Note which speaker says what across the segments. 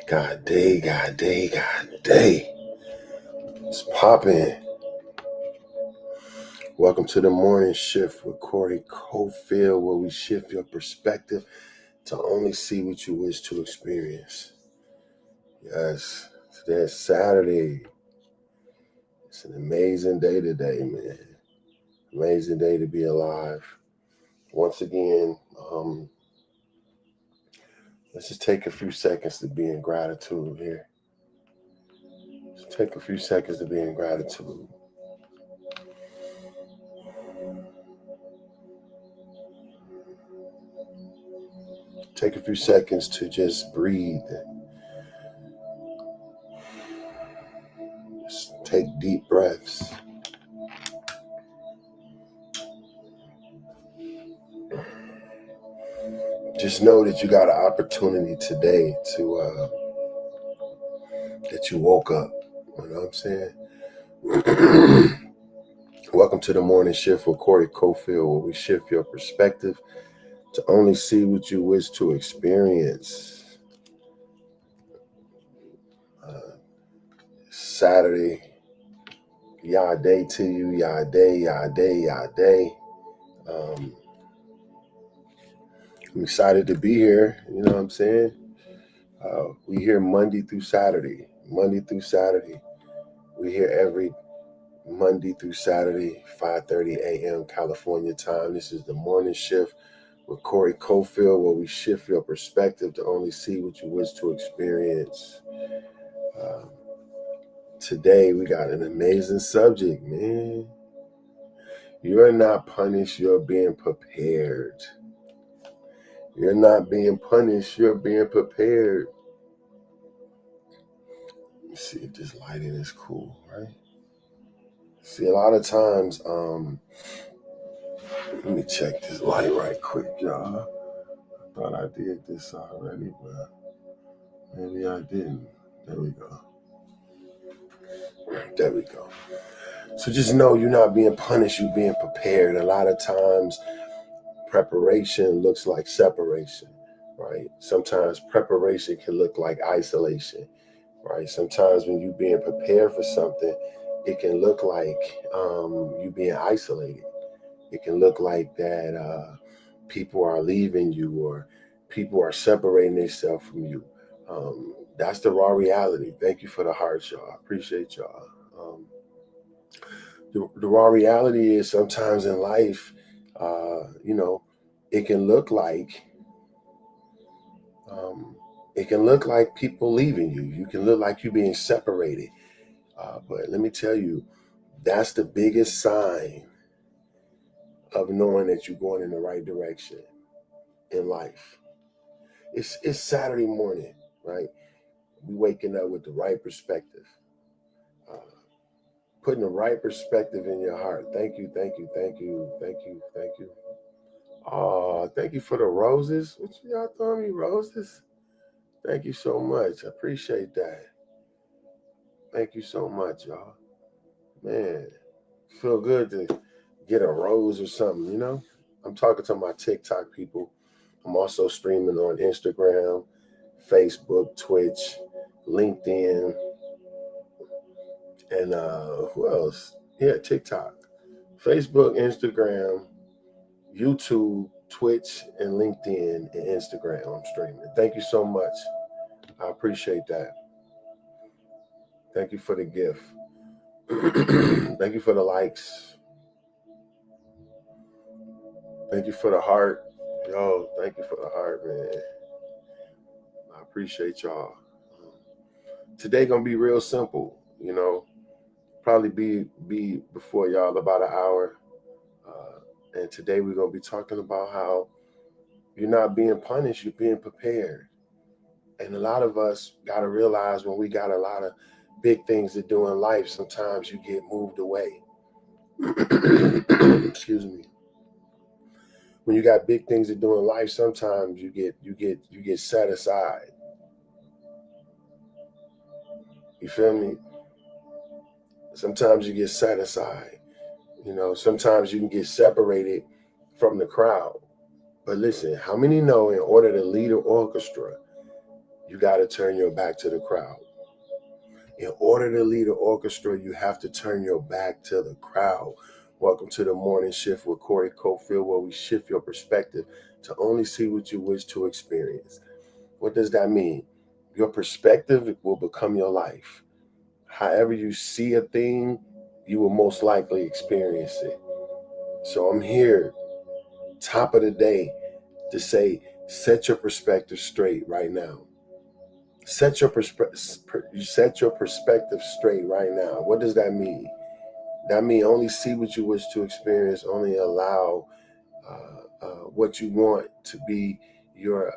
Speaker 1: God day. It's popping. Welcome to the morning shift with Corey Cofield, where we shift your perspective to only see what you wish to experience. Yes, today is Saturday. It's an amazing day today, man. Amazing day to be alive. Once again, let's just take a few seconds to be in gratitude here. Just take a few seconds to be in gratitude. Take a few seconds to just breathe. Just take deep breaths. Just know that you got an opportunity today to that you woke up. You know what I'm saying? Welcome to the morning shift with Corey Cofield, where we shift your perspective to only see what you wish to experience. Saturday, y'all day to you, y'all day. I'm excited to be here. You know what I'm saying? We here Monday through Saturday. We here every Monday through Saturday, 5:30 a.m. California time. This is the morning shift with Corey Cofield, where we shift your perspective to only see what you wish to experience. Today, we got an amazing subject, man. You're not punished, you're being prepared. You're not being punished, you're being prepared. Let me see if this lighting is cool, right? See, a lot of times, let me check this light right quick, y'all. I thought I did this already, but maybe I didn't. There we go. So just know you're not being punished, you're being prepared. A lot of times, preparation looks like separation, right? Sometimes preparation can look like isolation, right? Sometimes when you're being prepared for something, it can look like you being isolated. It can look like that people are leaving you or people are separating themselves from you. That's the raw reality. Thank you for the hearts, y'all. I appreciate y'all. The raw reality is sometimes in life, it can look like people leaving you. You can look like you being separated. But let me tell you, that's the biggest sign of knowing that you're going in the right direction in life. It's Saturday morning, right? We waking up with the right perspective. Putting the right perspective in your heart. Thank you. Oh, thank you for the roses. What y'all throwing me roses? Thank you so much. I appreciate that. Thank you so much, y'all. Man, feel good to get a rose or something, you know? I'm talking to my TikTok people. I'm also streaming on Instagram, Facebook, Twitch, LinkedIn, and who else? Yeah, TikTok, Facebook, Instagram, YouTube, Twitch, and LinkedIn and Instagram. I'm streaming. Thank you so much. I appreciate that. Thank you for the gift. Thank you for the likes. Thank you for the heart. Yo, thank you for the heart, man. I appreciate y'all. Today gonna be real simple, probably be before y'all about an hour. And today we're gonna be talking about how you're not being punished, you're being prepared. And a lot of us gotta realize when we got a lot of big things to do in life, sometimes you get moved away. excuse me, when you got big things to do in life, sometimes you get set aside. You feel me? Sometimes you get set aside. Sometimes you can get separated from the crowd. But listen, how many know in order to lead an orchestra, you got to turn your back to the crowd? In order to lead an orchestra, you have to turn your back to the crowd. Welcome to the morning shift with Corey Cofield, where we shift your perspective to only see what you wish to experience. What does that mean? Your perspective will become your life. However you see a thing, you will most likely experience it. So I'm here, top of the day, to say, set your perspective straight right now. Set your perspective straight right now. What does that mean? That means only see what you wish to experience. Only allow what you want to be your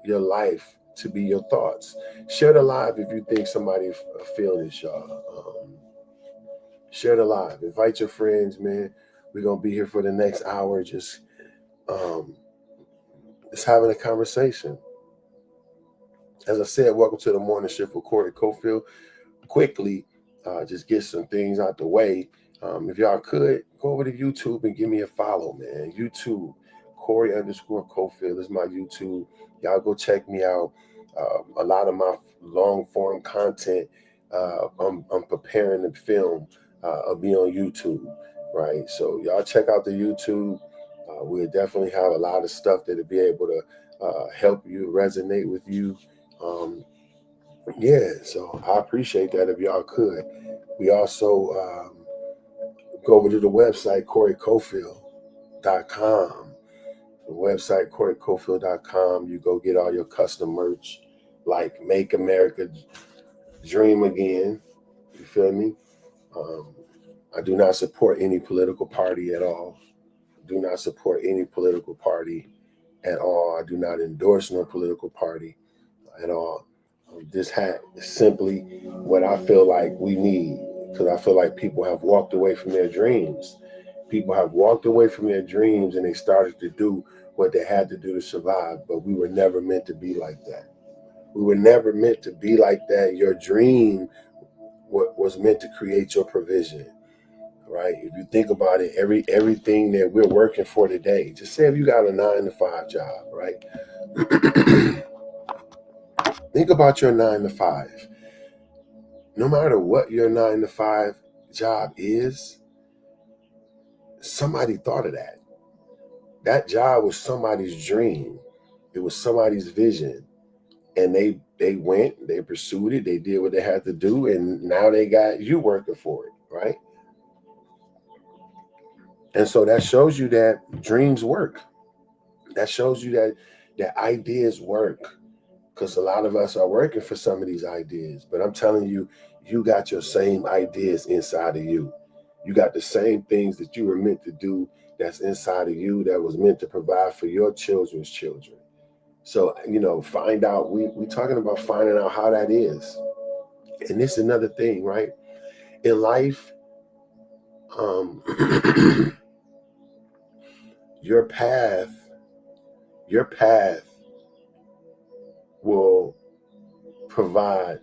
Speaker 1: life, to be your thoughts. Share the live if you think somebody feel this, y'all. Share the live. Invite your friends, man. We're gonna be here for the next hour, just having a conversation. As I said, welcome to the morning shift with Corey Cofield. Quickly, just get some things out the way. If y'all could, go over to YouTube and give me a follow, man. YouTube, Corey_Cofield is my YouTube. Y'all go check me out. A lot of my long form content, I'm preparing to film, will be on YouTube, right? So y'all check out the YouTube. We'll definitely have a lot of stuff that'll be able to help you, resonate with you. Yeah, so I appreciate that if y'all could. We also go over to the website, CoreyCofield.com. The website, CoreyCofield.com. You go get all your custom merch, like Make America Dream Again. You feel me? I do not support any political party at all. Do not support any political party at all. I do not endorse no political party at all. This hat is simply what I feel like we need, because I feel like people have walked away from their dreams. People have walked away from their dreams and they started to do what they had to do to survive, but we were never meant to be like that. We were never meant to be like that. Your dream was meant to create your provision, right? If you think about it, everything that we're working for today, just say if you got a 9-to-5 job, right? Think about your 9-to-5. No matter what your 9-to-5 job is, somebody thought of that. That job was somebody's dream. It was somebody's vision. And they went, they pursued it, they did what they had to do, and now they got you working for it, right? And so that shows you that dreams work. That shows you that ideas work. Because a lot of us are working for some of these ideas. But I'm telling you, you got your same ideas inside of you. You got the same things that you were meant to do that's inside of you, that was meant to provide for your children's children. So, find out. We talking about finding out how that is. And this is another thing, right? In life, your path will provide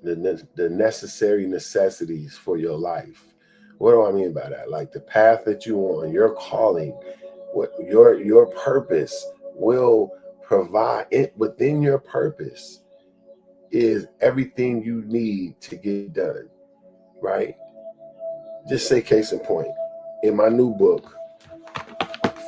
Speaker 1: the necessary necessities for your life. What do I mean by that? Like the path that you on, your calling, what your purpose will provide. It within your purpose is everything you need to get done, right? Just say case in point. In my new book,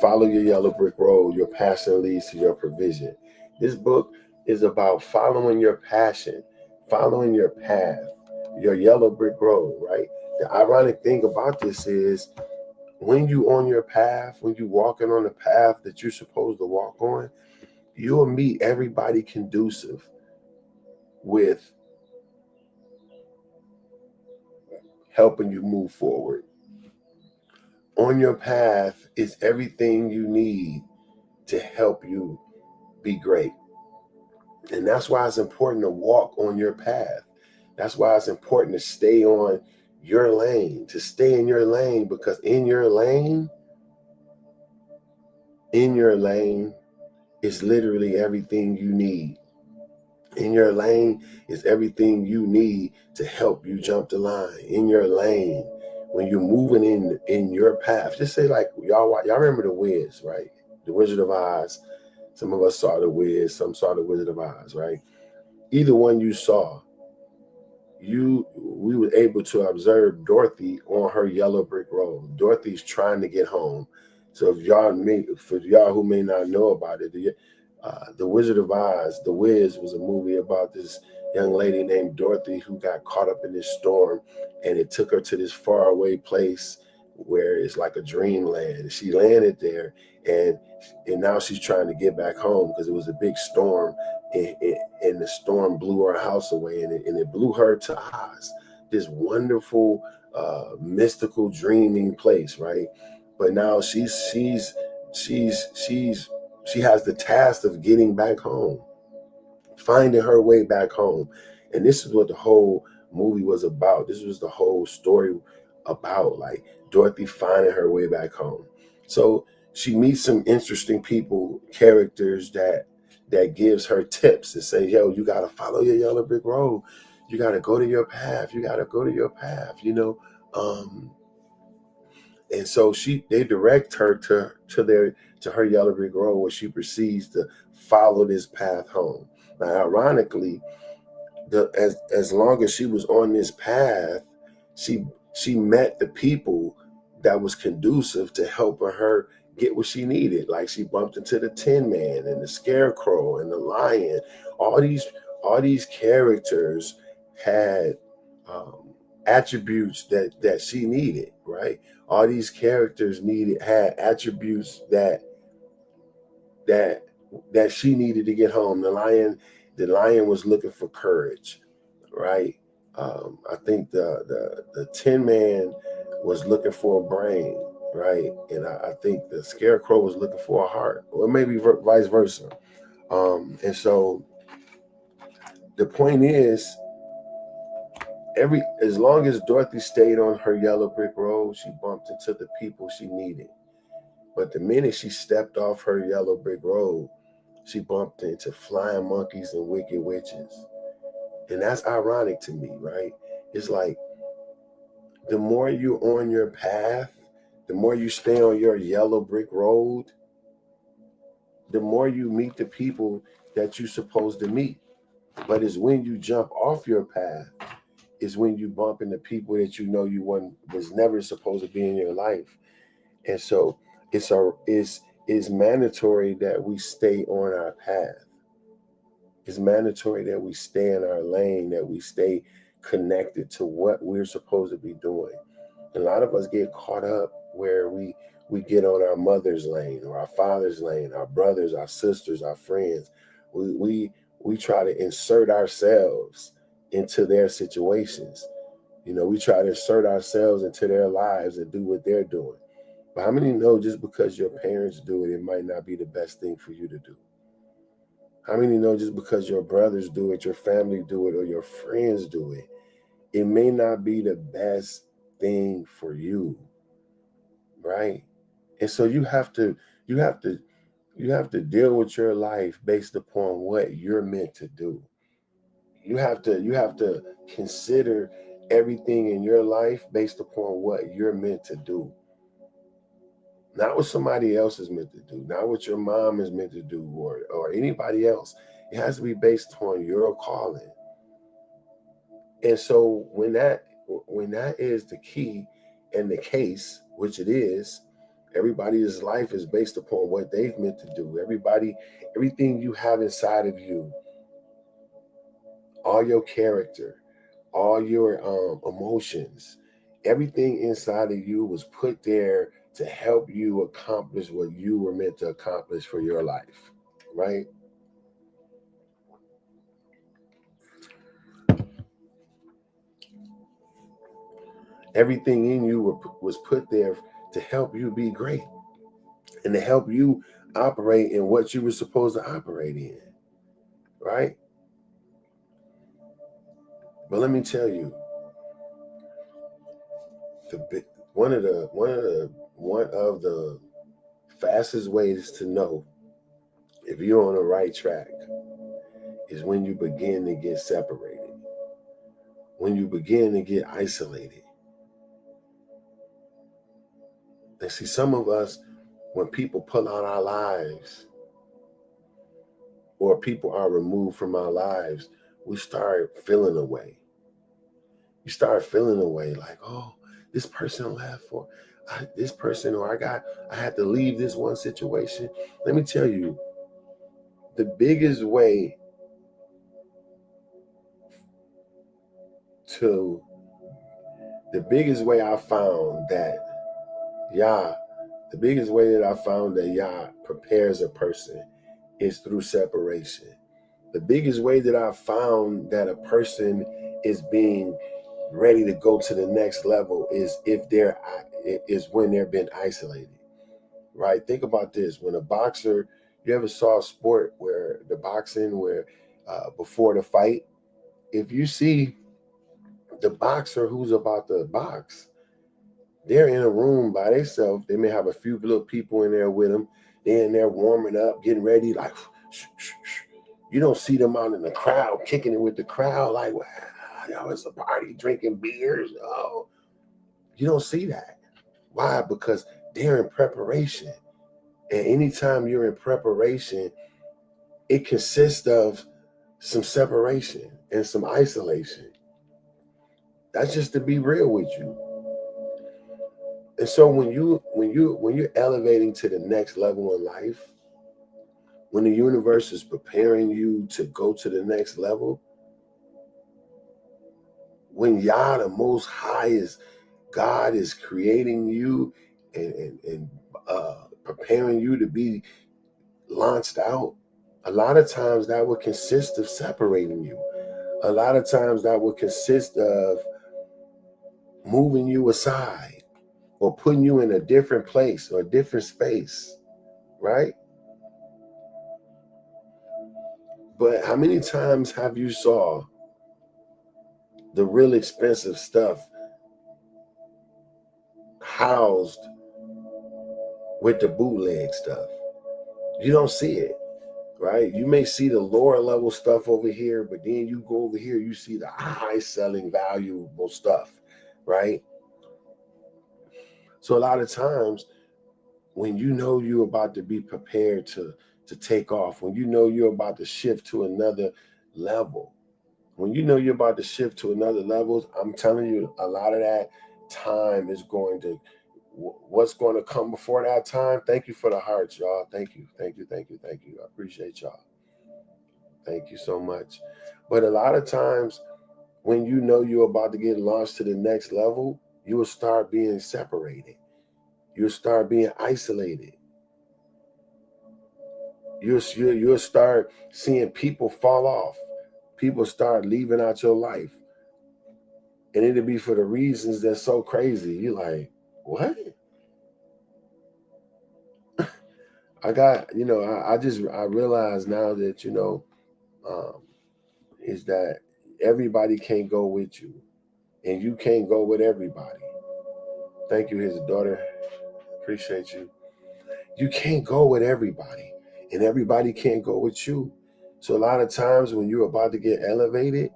Speaker 1: Follow Your Yellow Brick Road, Your Passion Leads to Your Provision. This book is about following your passion, following your path, your yellow brick road, right? The ironic thing about this is when you on your path, when you walking on the path that you're supposed to walk on, you'll meet everybody conducive with helping you move forward. On your path is everything you need to help you be great. And that's why it's important to walk on your path. That's why it's important to stay on your lane, to stay in your lane, because in your lane is literally everything you need. In your lane is everything you need to help you jump the line. In your lane, when you're moving in your path, just say like y'all remember the Wiz, right? The Wizard of Oz. Some of us saw the Wiz, some saw the Wizard of Oz, right? Either one you saw, we were able to observe Dorothy on her yellow brick road. Dorothy's trying to get home. So for y'all who may not know about it, the Wizard of Oz, The Wiz, was a movie about this young lady named Dorothy who got caught up in this storm, and it took her to this faraway place where it's like a dreamland. She landed there, and now she's trying to get back home because it was a big storm, and the storm blew her house away, and it blew her to Oz, this wonderful, mystical, dreaming place, right? But now she has the task of getting back home, finding her way back home. And this is what the whole movie was about. This was the whole story about, like, Dorothy finding her way back home. So she meets some interesting people, characters that gives her tips and say, yo, you got to follow your yellow brick road. You got to go to your path. You got to go to your path, and so they direct her to her yellow brick road, where she proceeds to follow this path home. Now, ironically, as long as she was on this path, she met the people that was conducive to helping her get what she needed. Like, she bumped into the Tin Man and the Scarecrow and the Lion. All these characters had attributes that she needed, right? All these characters had attributes that that she needed to get home. The lion was looking for courage, right? I think the Tin Man was looking for a brain, right? And I think the Scarecrow was looking for a heart, or maybe vice versa. And so the point is, as long as Dorothy stayed on her yellow brick road, she bumped into the people she needed. But the minute she stepped off her yellow brick road, she bumped into flying monkeys and wicked witches. And that's ironic to me, right? It's like, the more you're on your path, the more you stay on your yellow brick road, the more you meet the people that you're supposed to meet. But it's when you jump off your path, is when you bump into people that was never supposed to be in your life. And so it's mandatory that we stay on our path. It's mandatory that we stay in our lane, that we stay connected to what we're supposed to be doing. A lot of us get caught up where we get on our mother's lane or our father's lane, our brothers, our sisters, our friends. We try to insert ourselves into their situations. We try to insert ourselves into their lives and do what they're doing. But how many know, just because your parents do it, it might not be the best thing for you to do? How many know, just because your brothers do it, your family do it, or your friends do it, it may not be the best thing for you, right? And so you have to you have to deal with your life based upon what you're meant to do. You have to consider everything in your life based upon what you're meant to do. Not what somebody else is meant to do, not what your mom is meant to do, or anybody else. It has to be based on your calling. And so when that is the key and the case, which it is, everybody's life is based upon what they've meant to do. Everything you have inside of you, all your character, all your emotions, everything inside of you was put there to help you accomplish what you were meant to accomplish for your life, right? Everything in you was put there to help you be great and to help you operate in what you were supposed to operate in, right? But let me tell you, one of the fastest ways to know if you're on the right track is when you begin to get separated, when you begin to get isolated. And see, some of us, when people pull out our lives or people are removed from our lives, we start feeling away. You start feeling away like, oh, this person left, or this person, or I had to leave this one situation. Let me tell you, the biggest way to the biggest way I found that Yah, the biggest way that I found that Yah prepares a person is through separation. The biggest way that I found that a person is being ready to go to the next level is when they're been isolated. Right? Think about this. When a boxer, you ever saw a sport where the boxing where before the fight, if you see the boxer who's about to box, they're in a room by themselves. They may have a few little people in there with them. They're in there warming up, getting ready. Like, you don't see them out in the crowd, kicking it with the crowd. Like, wow, y'all, it's a party, drinking beers. Oh, you don't see that. Why? Because they're in preparation. And anytime you're in preparation, it consists of some separation and some isolation. That's just to be real with you. And so when you're elevating to the next level in life, when the universe is preparing you to go to the next level, when Yah, the Most High, is God is creating you and preparing you to be launched out, a lot of times that would consist of separating you. A lot of times that would consist of moving you aside or putting you in a different place or a different space, right? But how many times have you saw the real expensive stuff housed with the bootleg stuff? You don't see it, right? You may see the lower level stuff over here, but then you go over here, you see the high selling valuable stuff, right? So a lot of times when you know you're about to be prepared to take off, when you know you're about to shift to another level, when you know you're about to shift to another level, I'm telling you, a lot of that time is going to, what's going to come before that time. Thank you for the hearts, y'all. Thank you. Thank you. Thank you. Thank you. I appreciate y'all. Thank you so much. But a lot of times when you know you're about to get launched to the next level, you will start being separated. You'll start being isolated. You'll start seeing people fall off. People start leaving out your life. And it'll be for the reasons that's so crazy. You're like, what? I realize now that, is that everybody can't go with you. And you can't go with everybody. Thank you, his daughter. Appreciate you. You can't go with everybody. And everybody can't go with you. So a lot of times when you're about to get elevated,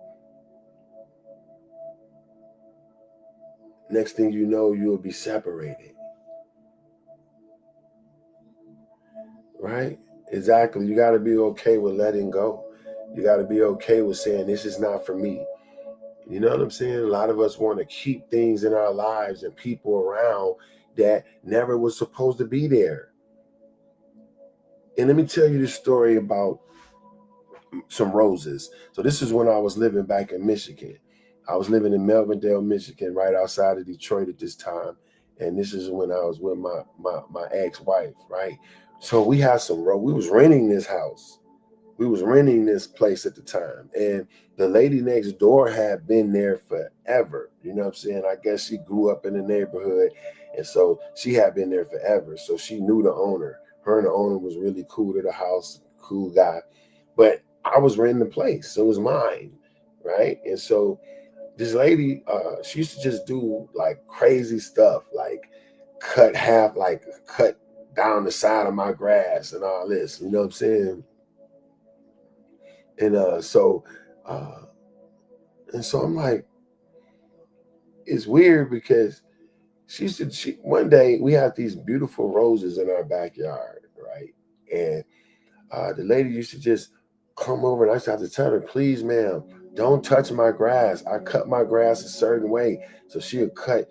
Speaker 1: next thing you know, you'll be separated. Right? Exactly. You got to be okay with letting go. You got to be okay with saying, this is not for me. You know what I'm saying? A lot of us want to keep things in our lives and people around that never was supposed to be there. And let me tell you this story about some roses. So this is when I was living back in Michigan. I was living in Melvindale, Michigan, right outside of Detroit at this time. And this is when I was with my ex-wife, right? So we had we was renting this house. We was renting this place at the time. And the lady next door had been there forever. You know what I'm saying? I guess she grew up in the neighborhood. And so she had been there forever. So she knew the owner. Her and the owner was really cool to the house, cool guy. But I was renting the place. So it was mine, right? And so this lady, she used to just do like crazy stuff, like cut down the side of my grass and all this, you know what I'm saying? And uh, and so I'm like, it's weird because one day we had these beautiful roses in our backyard, right? And the lady used to just come over and I used to have to tell her, please, ma'am, don't touch my grass. I cut my grass a certain way. So she would cut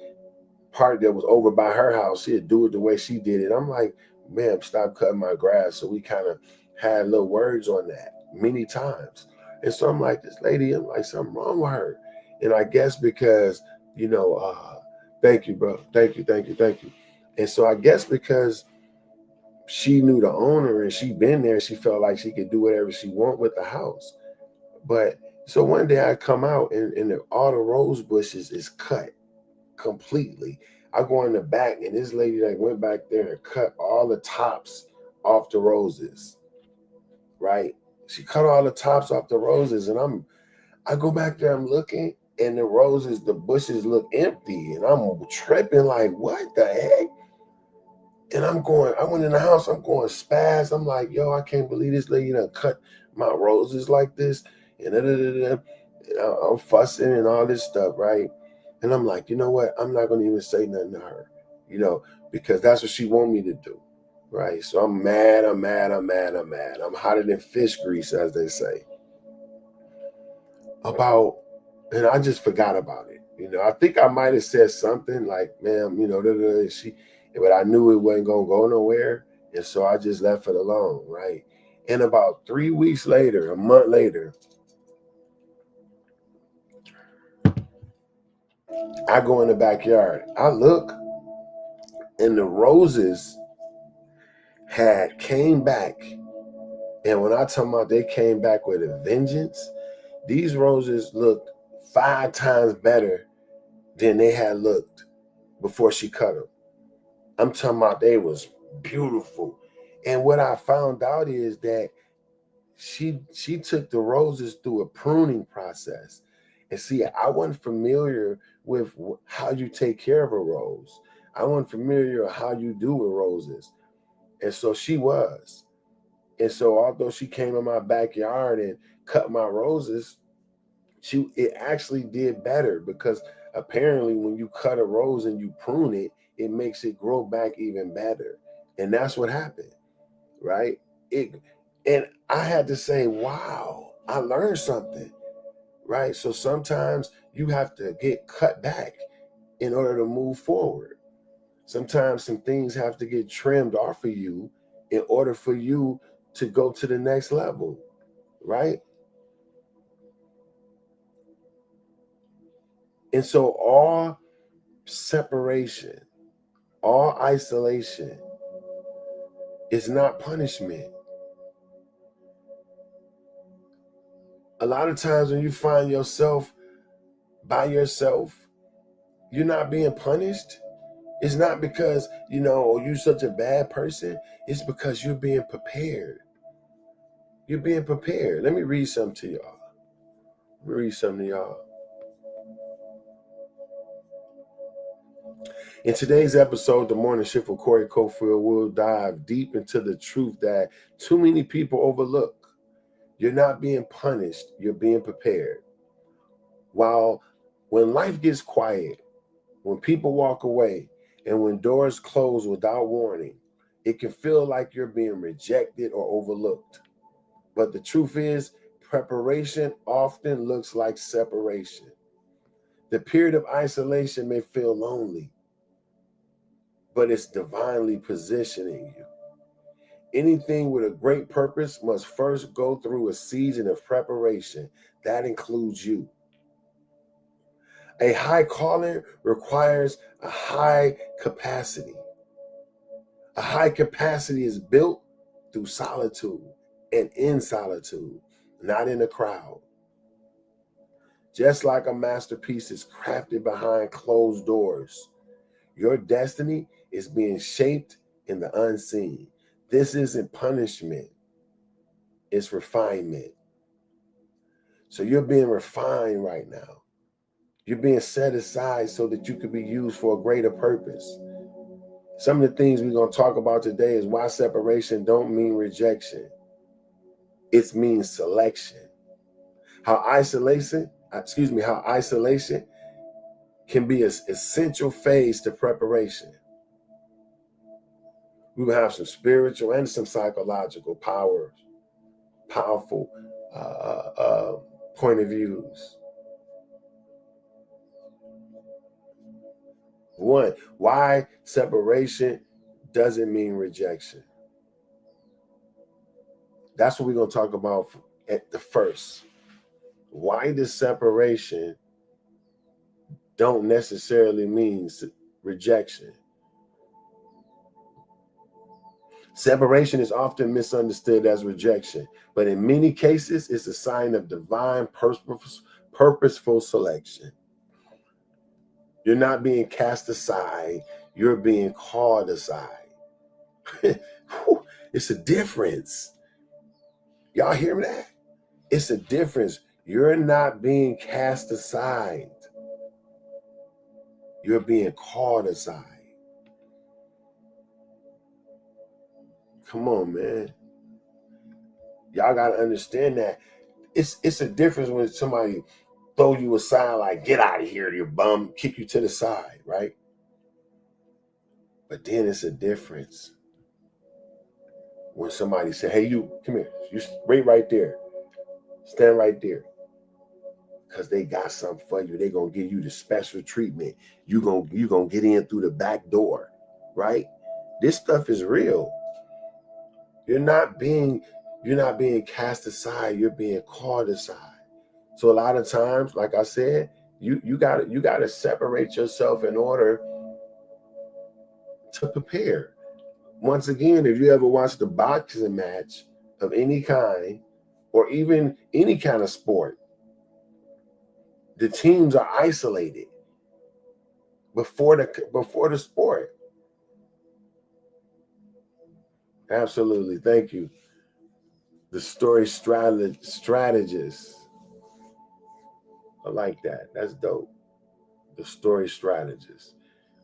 Speaker 1: part that was over by her house. She'd do it the way she did it. I'm like, ma'am, stop cutting my grass. So we kind of had little words on that many times. And so I'm like, this lady, I'm like, something wrong with her. And I guess because, thank you, bro. Thank you, thank you, thank you. And so I guess because she knew the owner and she been there, she felt like she could do whatever she want with the house. But so one day I come out and all the rose bushes is cut completely. I go in the back and this lady like went back there and cut all the tops off the roses, right? She cut all the tops off the roses and I go back there, I'm looking and the bushes look empty and I'm tripping like, what the heck? And I went in the house, I'm going spaz. I'm like, yo, I can't believe this lady done cut my roses like this. And, I'm fussing and all this stuff, right? And I'm like, you know what? I'm not going to even say nothing to her, because that's what she want me to do, right? So I'm mad, I'm mad, I'm mad, I'm mad. I'm hotter than fish grease, as they say. And I just forgot about it. I think I might have said something like, ma'am, but I knew it wasn't going to go nowhere. And so I just left it alone, right? And about 3 weeks later, a month later, I go in the backyard. I look, and the roses had came back. And when I tell about they came back with a vengeance, these roses looked 5 times better than they had looked before she cut them. I'm talking about they was beautiful. And what I found out is that she took the roses through a pruning process. And see, I wasn't familiar with how you take care of a rose. I wasn't familiar with how you do with roses. And so she was. And so although she came in my backyard and cut my roses, it actually did better because apparently when you cut a rose and you prune it, it makes it grow back even better. And that's what happened, right? And I had to say, wow, I learned something, right? So sometimes you have to get cut back in order to move forward. Sometimes some things have to get trimmed off of you in order for you to go to the next level, right? And so all separation, all isolation is not punishment. A lot of times when you find yourself by yourself, you're not being punished. It's not because, you're such a bad person. It's because you're being prepared. You're being prepared. Let me read something to y'all. In today's episode, The Morning Shift with Corey Cofield, will dive deep into the truth that too many people overlook. You're not being punished, you're being prepared. When life gets quiet, when people walk away, and when doors close without warning, it can feel like you're being rejected or overlooked. But the truth is, preparation often looks like separation. The period of isolation may feel lonely, but it's divinely positioning you. Anything with a great purpose must first go through a season of preparation. That includes you. A high calling requires a high capacity. A high capacity is built through solitude and in solitude, not in a crowd. Just like a masterpiece is crafted behind closed doors, your destiny is being shaped in the unseen. This isn't punishment, it's refinement. So you're being refined right now. You're being set aside so that you could be used for a greater purpose. Some of the things we're going to talk about today is why separation don't mean rejection. It means selection. How isolation can be an essential phase to preparation. We will have some spiritual and some psychological powerful point of views. One, why separation doesn't mean rejection. That's what we're going to talk about at the first. Why does separation don't necessarily mean rejection? Separation is often misunderstood as rejection, but in many cases, it's a sign of divine purposeful selection. You're not being cast aside, you're being called aside. It's a difference. Y'all hear me that? It's a difference. You're not being cast aside. You're being called aside. Come on, man. Y'all got to understand that. It's a difference when somebody throw you aside like, get out of here, you bum, kick you to the side, right? But then it's a difference when somebody say, hey, you, come here. You wait right there. Stand right there. Because they got something for you. They're going to give you the special treatment. You're gonna get in through the back door, right? This stuff is real. You're not being cast aside. You're being called aside. So a lot of times, like I said, you gotta separate yourself in order to prepare. Once again, if you ever watched a boxing match of any kind, or even any kind of sport, the teams are isolated before the sport. Absolutely, thank you. The story strategist. I like that. That's dope. The story strategist.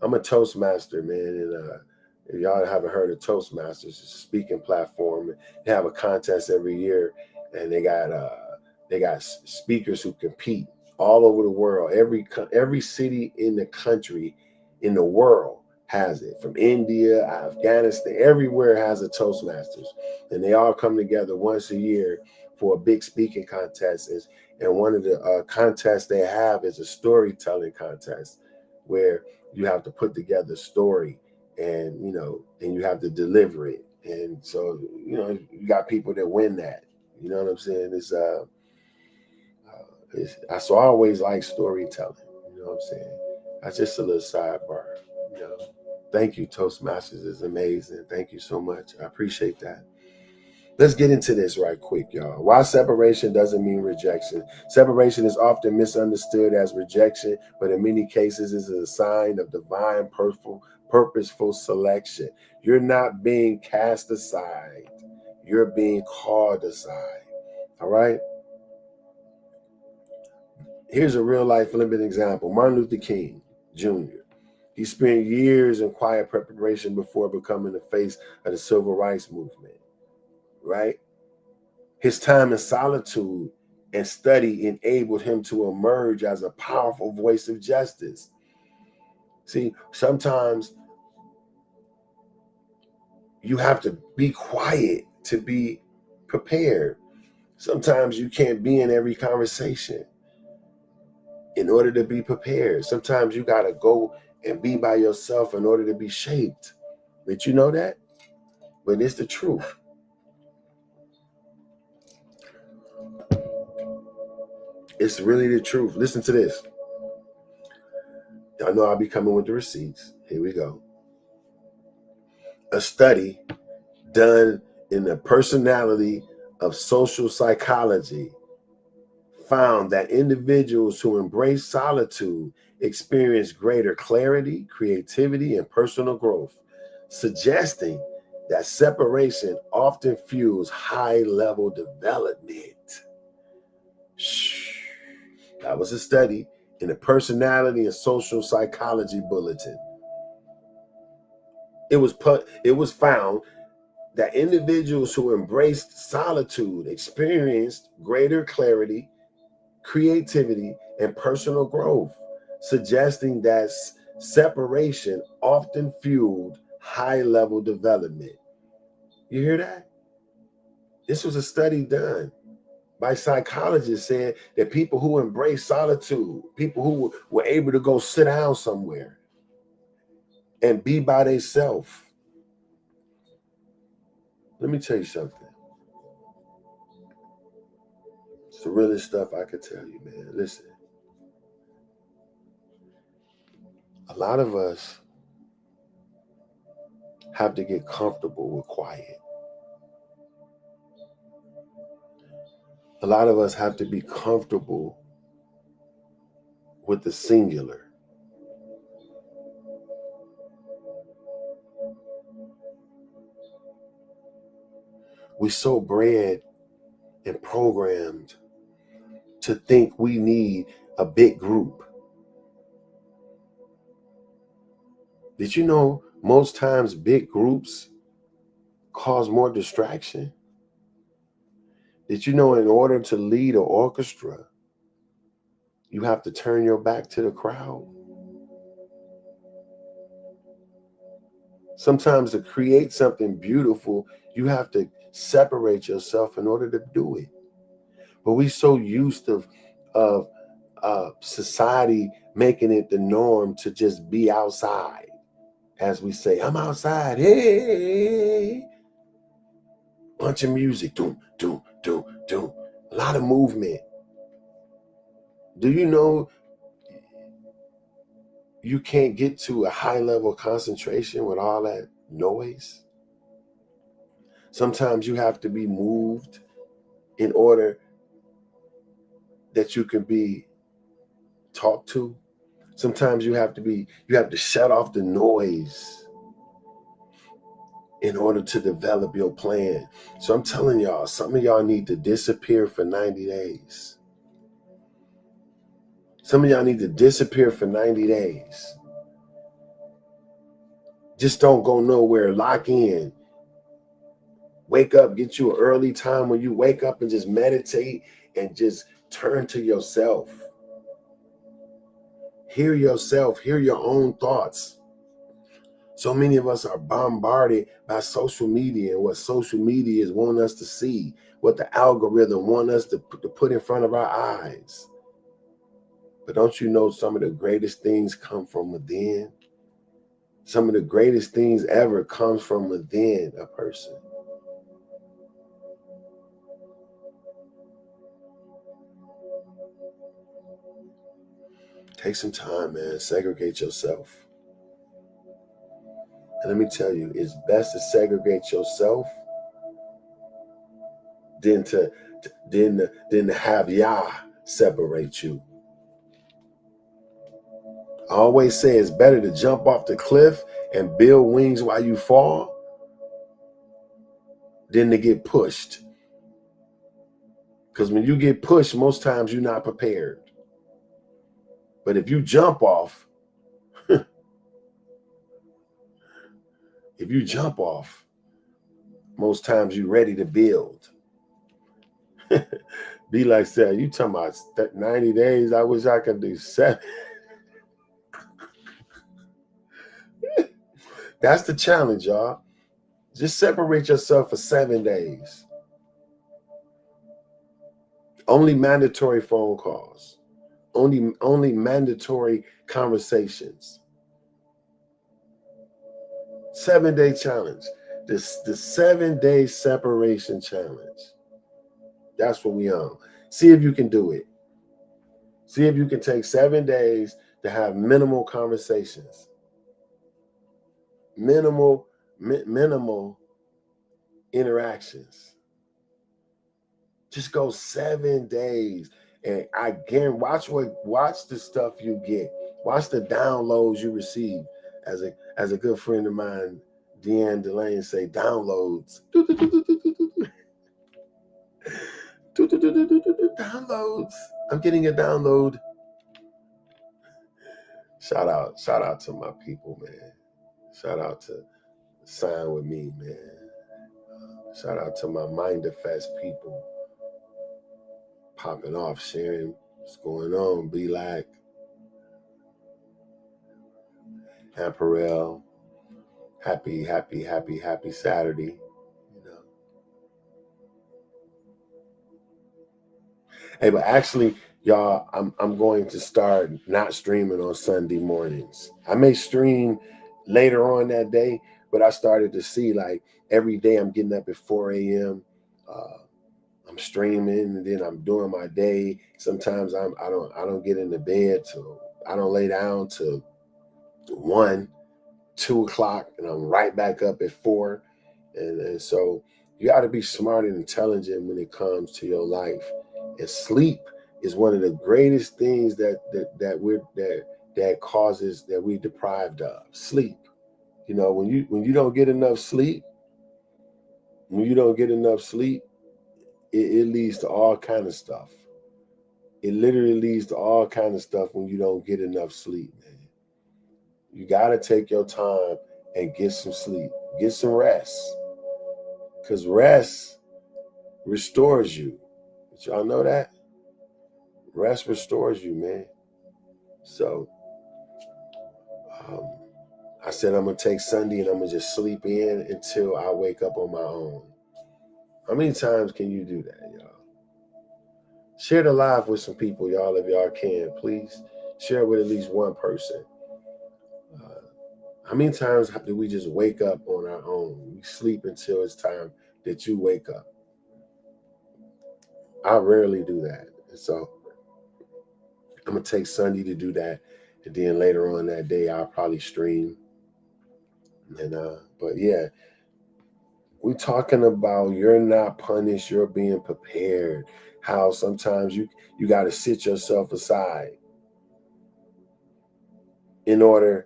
Speaker 1: I'm a Toastmaster, man, and if y'all haven't heard of Toastmasters, it's a speaking platform. They have a contest every year, and they got speakers who compete all over the world. Every city in the country, in the world, has it. From India, Afghanistan, everywhere has a Toastmasters, and they all come together once a year for a big speaking contest. And one of the contests they have is a storytelling contest, where you have to put together a story, and you have to deliver it. And so you got people that win that. You know what I'm saying? So I always like storytelling. You know what I'm saying? That's just a little sidebar. Thank you, Toastmasters is amazing. Thank you so much. I appreciate that. Let's get into this right quick, y'all. Why separation doesn't mean rejection. Separation is often misunderstood as rejection, but in many cases is a sign of divine purposeful selection. You're not being cast aside. You're being called aside. All right? Here's a real life living example. Martin Luther King Jr. He spent years in quiet preparation before becoming the face of the civil rights movement, right? His time in solitude and study enabled him to emerge as a powerful voice of justice. See, sometimes you have to be quiet to be prepared. Sometimes you can't be in every conversation in order to be prepared. Sometimes you got to go and be by yourself in order to be shaped. Did you know that? But it's the truth. It's really the truth. Listen to this. Y'all know I'll be coming with the receipts. Here we go. A study done in the personality of social psychology found that individuals who embrace solitude experience greater clarity, creativity, and personal growth, suggesting that separation often fuels high-level development. That was a study In the Personality and Social Psychology Bulletin, it was found that individuals who embraced solitude experienced greater clarity, creativity, and personal growth, suggesting that separation often fueled high-level development. You hear that? This was a study done by psychologists saying that people who embrace solitude, people who were able to go sit down somewhere and be by themselves. Let me tell you something. It's the realest stuff I could tell you, man. Listen, a lot of us have to get comfortable with quiet. A lot of us have to be comfortable with the singular. We're so bred and programmed to think we need a big group. Did you know most times big groups cause more distraction? Did you know in order to lead an orchestra, you have to turn your back to the crowd? Sometimes to create something beautiful, you have to separate yourself in order to do it. But we're so used of society making it the norm to just be outside. As we say, I'm outside, hey, bunch of music, doom, doom, doom, doom, a lot of movement. Do you know you can't get to a high level of concentration with all that noise? Sometimes you have to be moved in order that you can be talked to. Sometimes you have to shut off the noise in order to develop your plan. So I'm telling y'all, some of y'all need to disappear for 90 days. Some of y'all need to disappear for 90 days. Just don't go nowhere. Lock in. Wake up, get you an early time when you wake up and just meditate and just turn to yourself. Hear yourself, hear your own thoughts. So many of us are bombarded by social media and what social media is wanting us to see, what the algorithm wants us to put in front of our eyes. But don't you know some of the greatest things come from within? Some of the greatest things ever comes from within a person. Take some time, man. Segregate yourself. And let me tell you, it's best to segregate yourself than to have Yah separate you. I always say it's better to jump off the cliff and build wings while you fall than to get pushed. Because when you get pushed, most times you're not prepared. But if you jump off, most times you're ready to build. Be like, say, you talking about 90 days? I wish I could do 7. That's the challenge, y'all. Just separate yourself for 7 days. Only mandatory phone calls. Only mandatory conversations. 7-day challenge. The 7-day separation challenge. That's what we on. See if you can do it. See if you can take 7 days to have minimal conversations. Minimal interactions. Just go 7 days. And I guarantee, watch the stuff you get. Watch the downloads you receive. As a good friend of mine, Deanne Delane, say downloads. Downloads. I'm getting a download. Shout out to my people, man. Shout out to Sign With Me, man. Shout out to my Mind Fest people. Popping off, sharing what's going on. Be like Apparel. Happy Saturday. You know. Hey, but actually, y'all, I'm going to start not streaming on Sunday mornings. I may stream later on that day, but I started to see like every day I'm getting up at 4 a.m. I'm streaming and then I'm doing my day. Sometimes I don't get into bed till I don't lay down till 1, 2 o'clock, and I'm right back up at 4. And so you got to be smart and intelligent when it comes to your life. And sleep is one of the greatest things that causes that we deprived of. Sleep. You know, when you don't get enough sleep, it leads to all kind of stuff. It literally leads to all kind of stuff when you don't get enough sleep, man. You got to take your time and get some sleep. Get some rest. Because rest restores you. Did y'all know that? Rest restores you, man. So I said I'm going to take Sunday and I'm going to just sleep in until I wake up on my own. How many times can you do that, y'all? Share the live with some people, y'all, if y'all can. Please share with at least one person. How many times do we just wake up on our own? We sleep until it's time that you wake up. I rarely do that. And so I'm going to take Sunday to do that. And then later on that day, I'll probably stream. And but yeah, we're talking about you're not punished, you're being prepared. How sometimes you got to sit yourself aside in order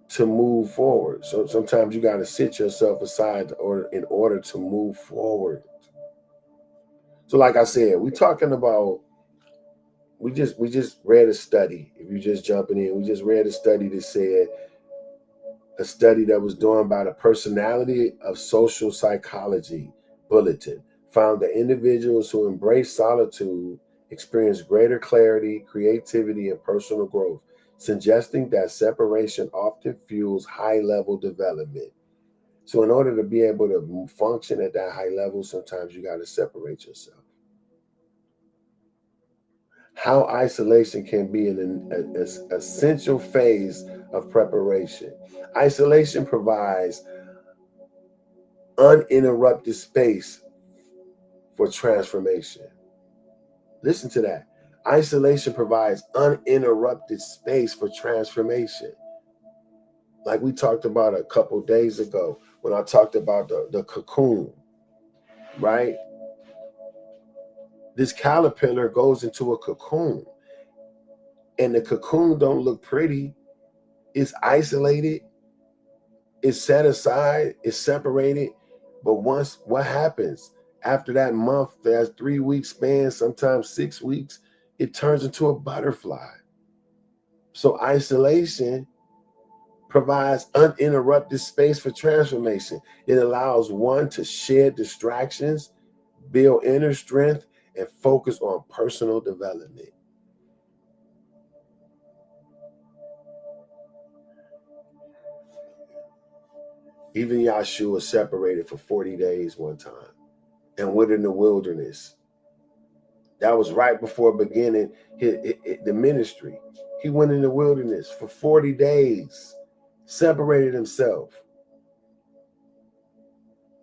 Speaker 1: to move forward. So sometimes you got to sit yourself aside in order to move forward. So like I said, we just read a study. If you're just jumping in, we just read a study that said a study that was done by the Personality of Social Psychology Bulletin found that individuals who embrace solitude experience greater clarity, creativity, and personal growth, suggesting that separation often fuels high-level development. So in order to be able to function at that high level, sometimes you got to separate yourself. How isolation can be an essential phase of preparation. Isolation provides uninterrupted space for transformation. Listen to that. Isolation provides uninterrupted space for transformation. Like we talked about a couple days ago when I talked about the cocoon, right? This caterpillar goes into a cocoon, and the cocoon don't look pretty. It's isolated, it's set aside, it's separated. But once, what happens? After that month, that 3 week span, sometimes 6 weeks, it turns into a butterfly. So isolation provides uninterrupted space for transformation. It allows one to shed distractions, build inner strength, and focus on personal development. Even Yahshua separated for 40 days one time and went in the wilderness. That was right before beginning the ministry. He went in the wilderness for 40 days, separated himself.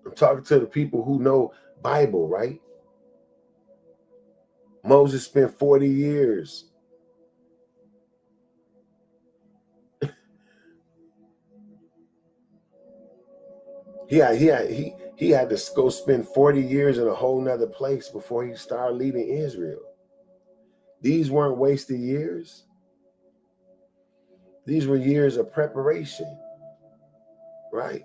Speaker 1: I'm talking to the people who know Bible, right? Moses spent 40 years. He had to go spend 40 years in a whole nother place before he started leading Israel. These weren't wasted years. These were years of preparation, right?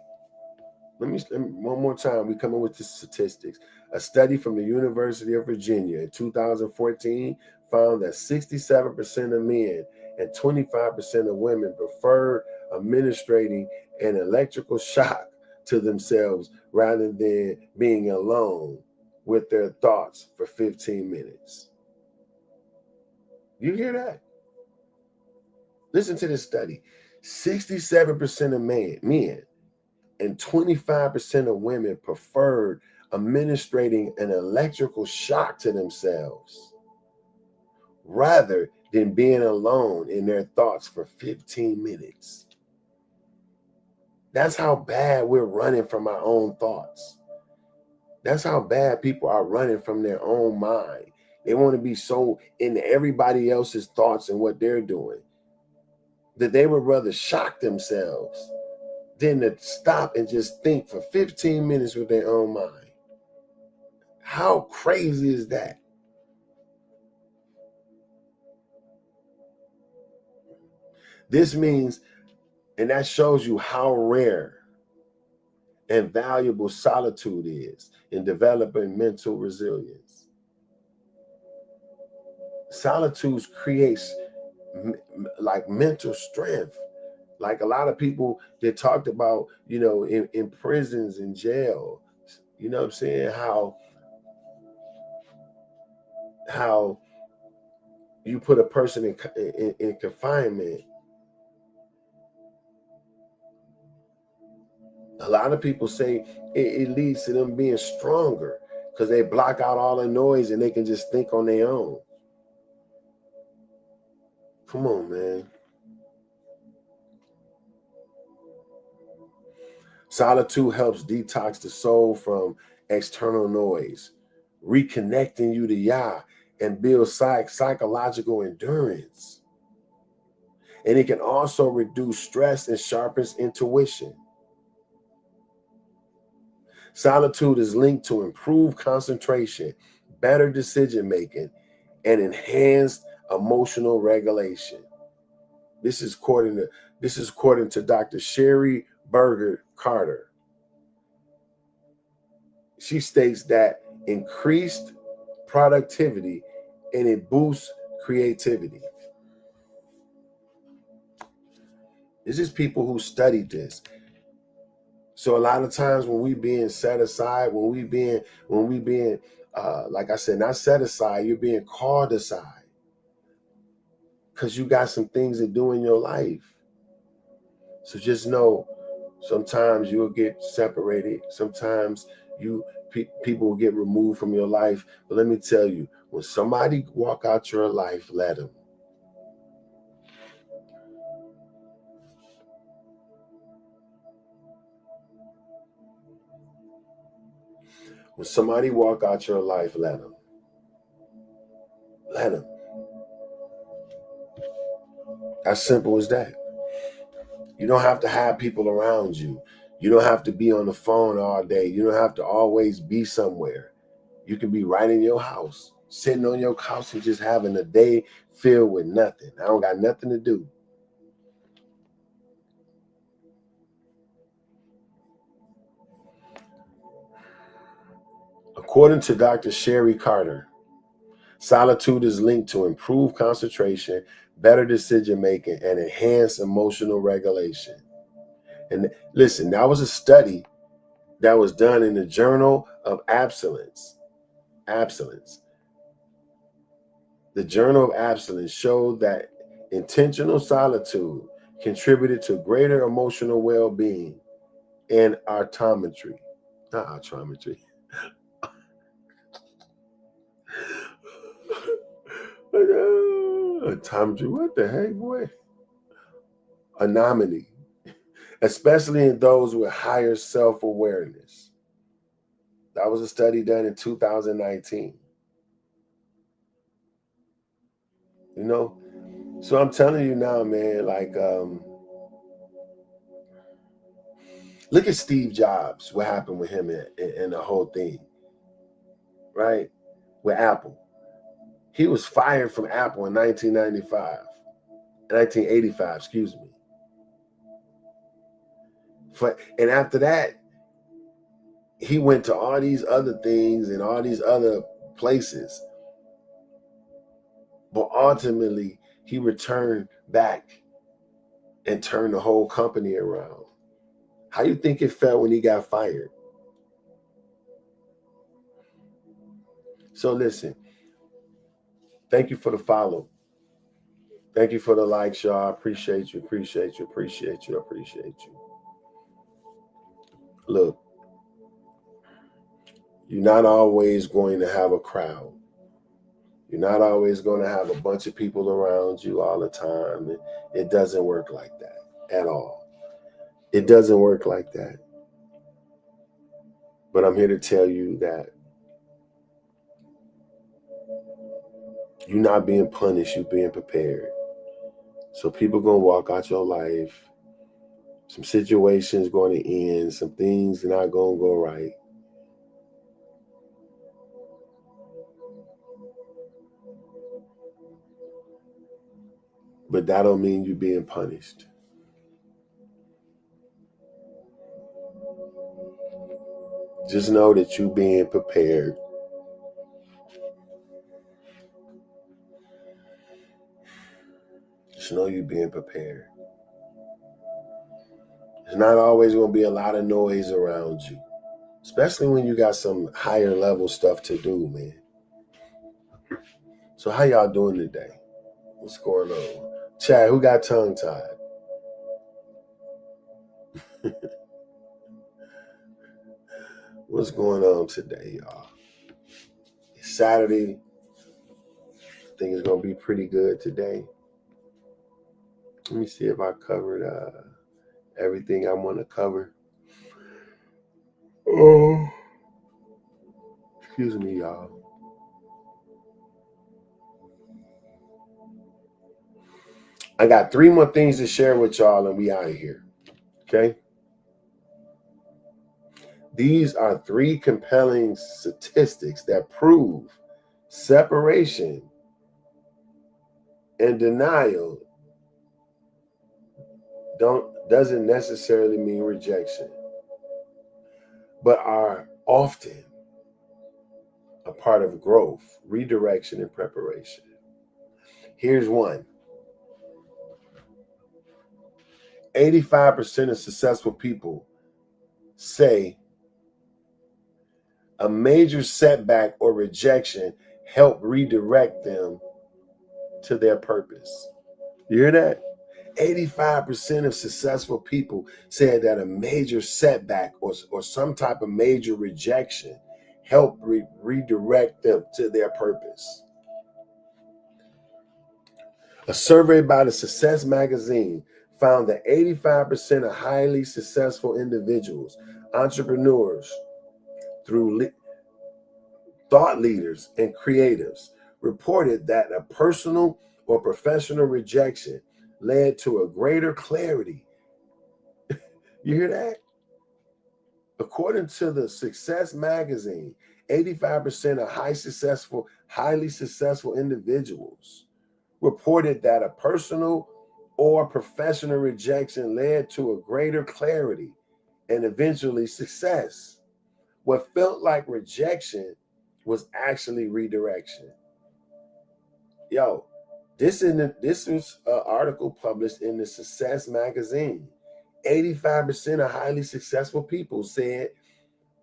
Speaker 1: Let me one more time. We come in with the statistics. A study from the University of Virginia in 2014 found that 67% of men and 25% of women preferred administrating an electrical shock to themselves rather than being alone with their thoughts for 15 minutes. You hear that? Listen to this study. 67% of men and 25% of women preferred administrating an electrical shock to themselves rather than being alone in their thoughts for 15 minutes. That's how bad we're running from our own thoughts. That's how bad people are running from their own mind. They want to be so into everybody else's thoughts and what they're doing that they would rather shock themselves than to stop and just think for 15 minutes with their own mind. How crazy is that? This means, and that shows you how rare and valuable solitude is in developing mental resilience. Solitude creates like mental strength. Like a lot of people that talked about, in prisons and jail, you know what I'm saying? How you put a person in confinement. A lot of people say it leads to them being stronger because they block out all the noise and they can just think on their own. Come on, man. Solitude helps detox the soul from external noise, reconnecting you to Yah and build psychological endurance. And it can also reduce stress and sharpens intuition. Solitude is linked to improved concentration, better decision making, and enhanced emotional regulation. This is according to Dr. Sherry Berger Carter. She states that increased productivity and it boosts creativity. This is people who studied this. So a lot of times when we being set aside, when we being like I said, not set aside, you're being called aside because you got some things to do in your life. So just know, sometimes you'll get separated. Sometimes people will get removed from your life. But let me tell you, when somebody walk out your life, let them. When somebody walk out your life, let them. Let them. As simple as that. You don't have to have people around you. You don't have to be on the phone all day. You don't have to always be somewhere. You can be right in your house, sitting on your couch and just having a day filled with nothing. I don't got nothing to do. According to Dr. Sherry Carter, solitude is linked to improved concentration, better decision making, and enhanced emotional regulation. And listen, that was a study that was done in the Journal of Abstinence. The Journal of Abstinence showed that intentional solitude contributed to greater emotional well-being and autometry. Not autometry. Autometry, what the heck, boy? Anomaly, especially in those with higher self-awareness. That was a study done in 2019. So I'm telling you now, man, like, look at Steve Jobs, what happened with him and the whole thing, right? With Apple. He was fired from Apple in 1985, excuse me. And after that, he went to all these other things and all these other places. But ultimately, he returned back and turned the whole company around. How you think it felt when he got fired? So listen, thank you for the follow. Thank you for the likes, y'all. I appreciate you, appreciate you, appreciate you, appreciate you. Look, you're not always going to have a crowd. You're not always going to have a bunch of people around you all the time. It doesn't work like that at all. It doesn't work like that. But I'm here to tell you that you're not being punished, you're being prepared. So people going to walk out your life. Some situations going to end. Some things not going to go right. But that don't mean you're being punished. Just know that you're being prepared. Just know you're being prepared. There's not always going to be a lot of noise around you, especially when you got some higher level stuff to do, man. So how y'all doing today? What's going on? Chad, who got tongue tied? What's going on today, y'all? It's Saturday. I think it's going to be pretty good today. Let me see if I covered everything I want to cover. Oh, excuse me, y'all. I got 3 more things to share with y'all and we out of here. Okay? These are 3 compelling statistics that prove separation and denial doesn't necessarily mean rejection, but are often a part of growth, redirection, and preparation. Here's one. 85% of successful people say a major setback or rejection helped redirect them to their purpose. You hear that? 85% of successful people said that a major setback or some type of major rejection helped redirect them to their purpose. A survey by the Success magazine found that 85% of highly successful individuals, entrepreneurs, through thought leaders and creatives, reported that a personal or professional rejection led to a greater clarity. You hear that? According to the Success magazine, 85% of highly successful individuals reported that a personal or professional rejection led to a greater clarity and eventually success. What felt like rejection was actually redirection. Yo, this was an article published in the Success magazine. 85% of highly successful people said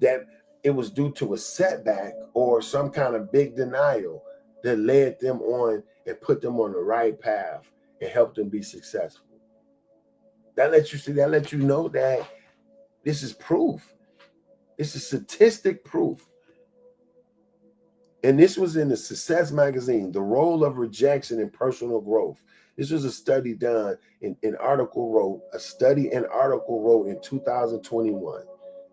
Speaker 1: that it was due to a setback or some kind of big denial that led them on and put them on the right path and helped them be successful. That lets you know that this is proof. This is statistic proof. And this was in the Success magazine, the role of rejection in personal growth. This was a study done a study and article wrote in 2021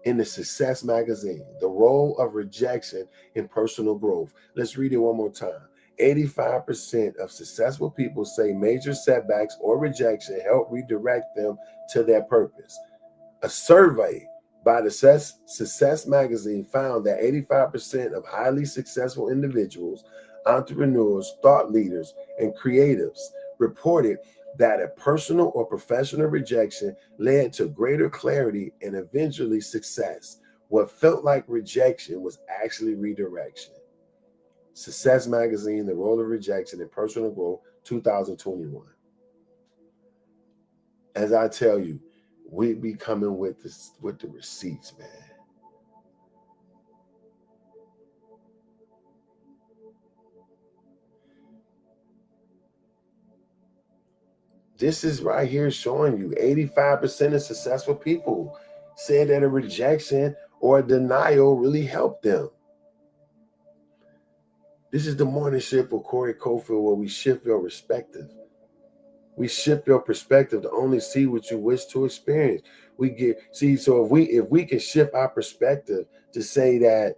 Speaker 1: in the Success magazine, the role of rejection in personal growth. Let's read it one more time. 85% of successful people say major setbacks or rejection help redirect them to their purpose. A survey by the Success magazine found that 85% of highly successful individuals, entrepreneurs, thought leaders, and creatives reported that a personal or professional rejection led to greater clarity and eventually success. What felt like rejection was actually redirection. Success magazine, the role of rejection in personal growth, 2021. As I tell you, we be coming with the receipts, man. This is right here showing you 85% of successful people said that a rejection or a denial really helped them. This is the morning shift with Corey Cofield, where we shift your perspective. We shift your perspective to only see what you wish to experience. So if we can shift our perspective to say that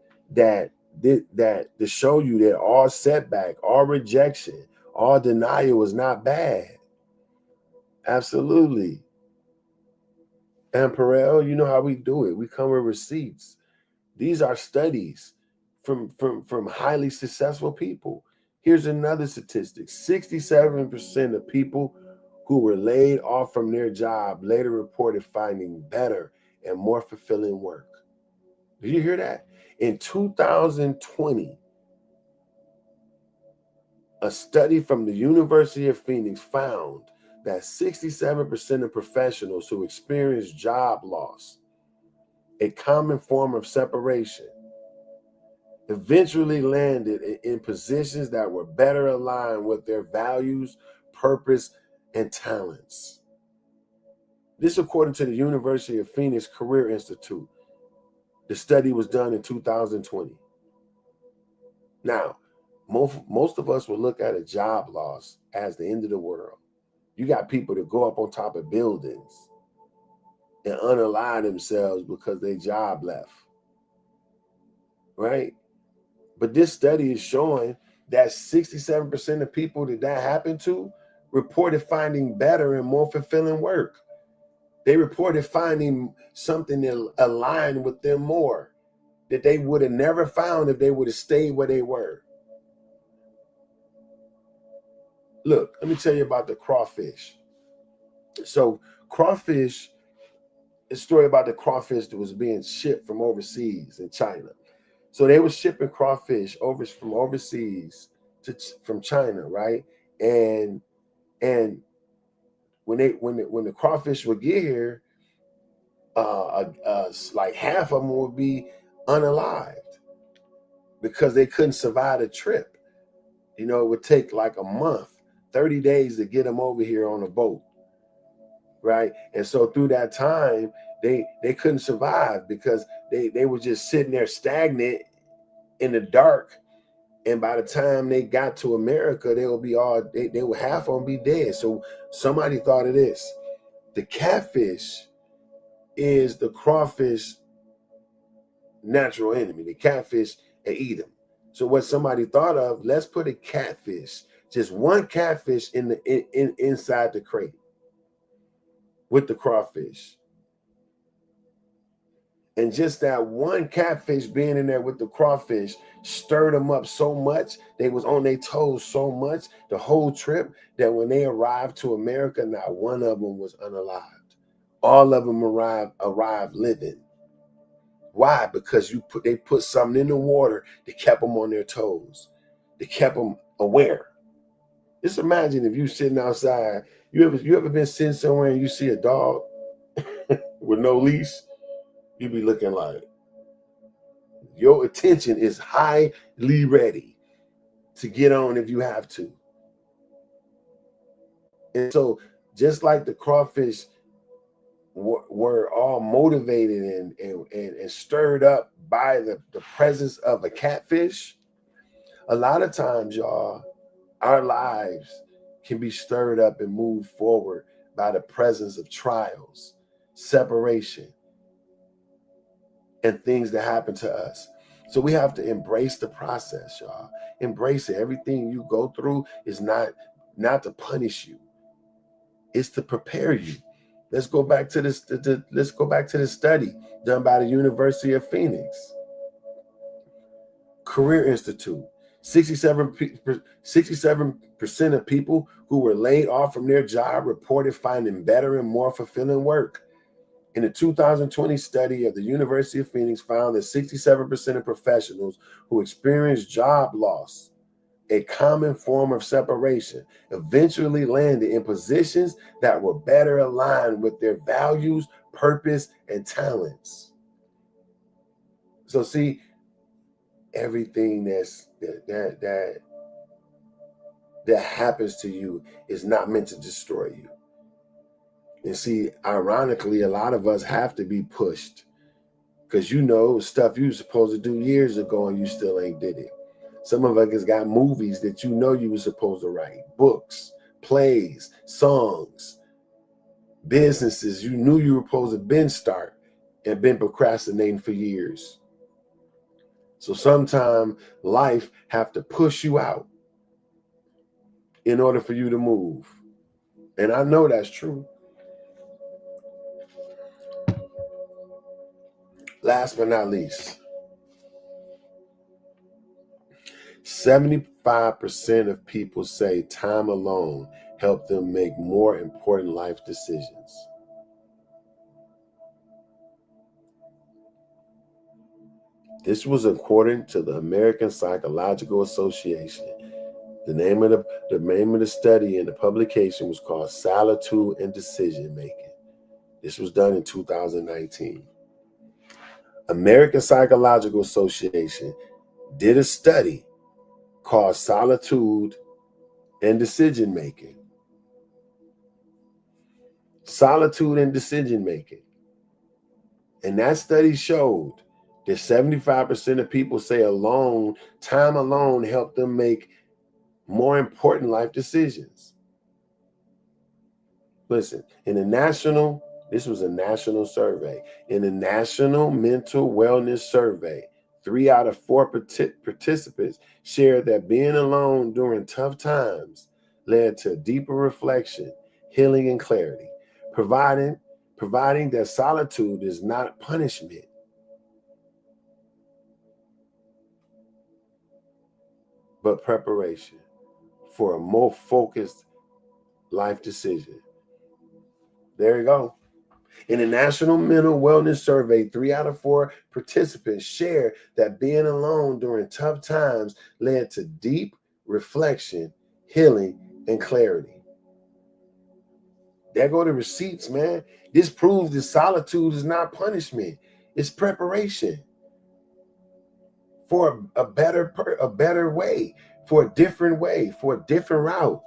Speaker 1: to show you that all setback, all rejection, all denial is not bad. Absolutely. And Perel, you know how we do it. We come with receipts. These are studies from highly successful people. Here's another statistic. 67% of people who were laid off from their job later reported finding better and more fulfilling work. Did you hear that? In 2020, a study from the University of Phoenix found that 67% of professionals who experienced job loss, a common form of separation, eventually landed in positions that were better aligned with their values, purpose, and talents. This, according to the University of Phoenix Career Institute. The study was done in 2020. Now, most of us will look at a job loss as the end of the world. You got people that go up on top of buildings and unalign themselves because their job left, right? But this study is showing that 67% of people that happened to reported finding better and more fulfilling work. They reported finding something that aligned with them more, that they would have never found if they would have stayed where they were. Look, let me tell you about the crawfish. So crawfish, a story about the crawfish that was being shipped from overseas in China. So they were shipping crawfish from overseas from China, right? And when the crawfish would get here, like half of them would be unalived because they couldn't survive the trip. You know, it would take like a month, 30 days to get them over here on a boat, right? And so through that time, they couldn't survive because they were just sitting there stagnant in the dark. And by the time they got to America, they would half of them be dead. So somebody thought of this. The catfish is the crawfish natural enemy. The catfish, they eat them. So what somebody thought of, let's put a catfish, just one catfish inside the crate with the crawfish. And just that one catfish being in there with the crawfish stirred them up so much, they was on their toes so much the whole trip, that when they arrived to America, not one of them was unalived. All of them arrived living. Why? Because they put something in the water that kept them on their toes, that kept them aware. Just imagine if you sitting outside, you ever been sitting somewhere and you see a dog with no leash, you be looking like your attention is highly ready to get on if you have to. And so just like the crawfish were all motivated and stirred up by the presence of a catfish, a lot of times, y'all, our lives can be stirred up and moved forward by the presence of trials, separation, and things that happen to us. So we have to embrace the process, y'all. Embrace it. Everything you go through is not to punish you. It's to prepare you. Let's go back to this. Let's go back to the study done by the University of Phoenix Career Institute. 67% of people who were laid off from their job reported finding better and more fulfilling work. In a 2020 study of the University of Phoenix found that 67% of professionals who experienced job loss a common form of separation, eventually landed in positions that were better aligned with their values, purpose, and talents. So see, everything that happens to you is not meant to destroy you. And see, ironically, a lot of us have to be pushed because stuff you were supposed to do years ago and you still ain't did it. Some of us got movies that you were supposed to write, books, plays, songs, businesses you knew you were supposed to been start and been procrastinating for years. So sometimes life have to push you out in order for you to move. And I know that's true. Last but not least, 75% of people say time alone helped them make more important life decisions. This was according to the American Psychological Association. The name of the study and the publication was called Solitude and Decision Making. This was done in 2019. American Psychological Association did a study called Solitude and Decision Making. Solitude and Decision Making. And that study showed that 75% of people say time alone helped them make more important life decisions. Listen, this was a national survey. In a national mental wellness survey, 3 out of 4 participants shared that being alone during tough times led to deeper reflection, healing, and clarity, providing that solitude is not punishment, but preparation for a more focused life decision. There you go. In a national mental wellness survey, 3 out of 4 participants shared that being alone during tough times led to deep reflection, healing, and clarity. There go the receipts, man. This proves that solitude is not punishment. It's preparation for a better way, for a different way, for a different route.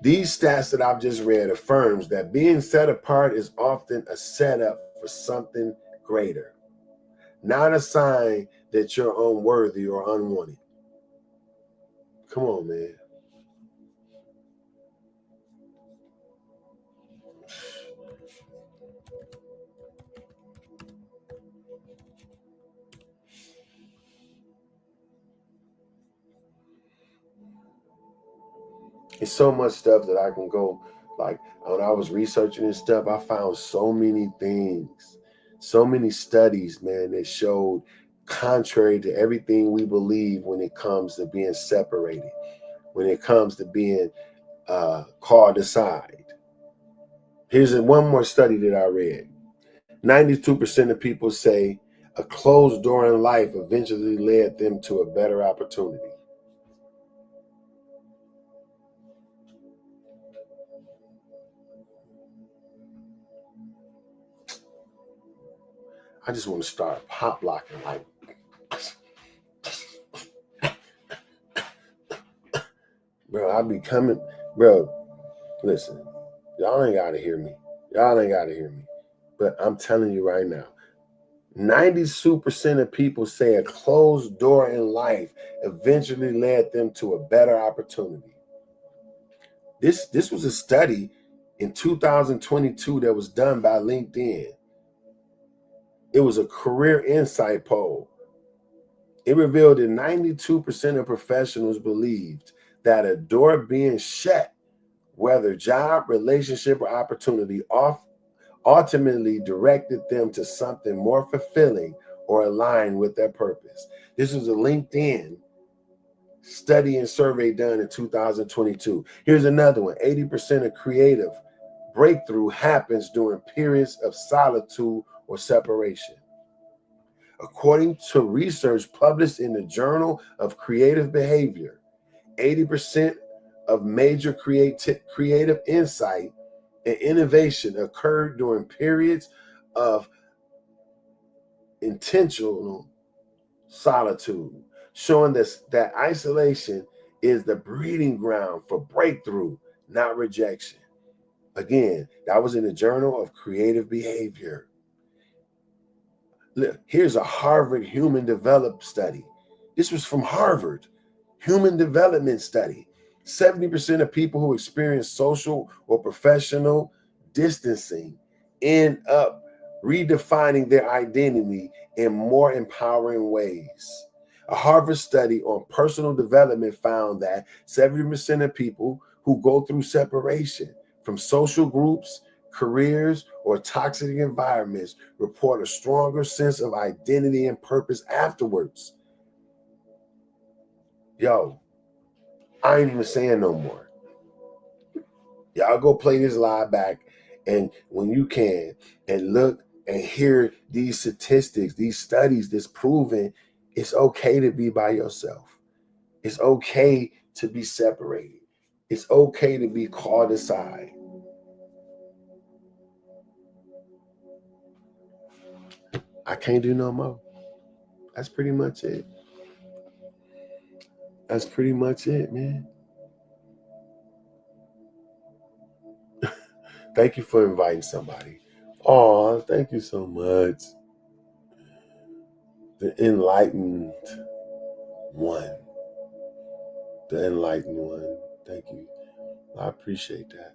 Speaker 1: These stats that I've just read affirms that being set apart is often a setup for something greater, not a sign that you're unworthy or unwanted. Come on, man. It's so much stuff that I can go, like when I was researching this stuff, I found so many things, so many studies, man, that showed contrary to everything we believe when it comes to being separated, when it comes to being called aside. Here's one more study that I read. 92% of people say a closed door in life eventually led them to a better opportunity. I just want to start pop locking like, bro, I be coming, bro, listen, y'all ain't got to hear me. Y'all ain't got to hear me. But I'm telling you right now, 92% of people say a closed door in life eventually led them to a better opportunity. This was a study in 2022 that was done by LinkedIn. It was a career insight poll. It revealed that 92% of professionals believed that a door being shut, whether job, relationship, or opportunity, ultimately directed them to something more fulfilling or aligned with their purpose. This was a LinkedIn study and survey done in 2022. Here's another one. 80% of creative breakthrough happens during periods of solitude or separation. According to research published in the Journal of Creative Behavior, 80% of major creative insight and innovation occurred during periods of intentional solitude, showing that isolation is the breeding ground for breakthrough, not rejection. Again, that was in the Journal of Creative Behavior. Look, here's a Harvard Human Development Study. This was from Harvard. Human Development Study. 70% of people who experience social or professional distancing end up redefining their identity in more empowering ways. A Harvard study on personal development found that 70% of people who go through separation from social groups, careers, or toxic environments report a stronger sense of identity and purpose afterwards. Yo, I ain't even saying no more. Y'all go play this live back, and when you can, and look and hear these statistics, these studies that's proving it's okay to be by yourself. It's okay to be separated. It's okay to be called aside. I can't do no more. That's pretty much it. That's pretty much it, man. Thank you for inviting somebody. Oh, thank you so much. The enlightened one. The enlightened one. Thank you. I appreciate that.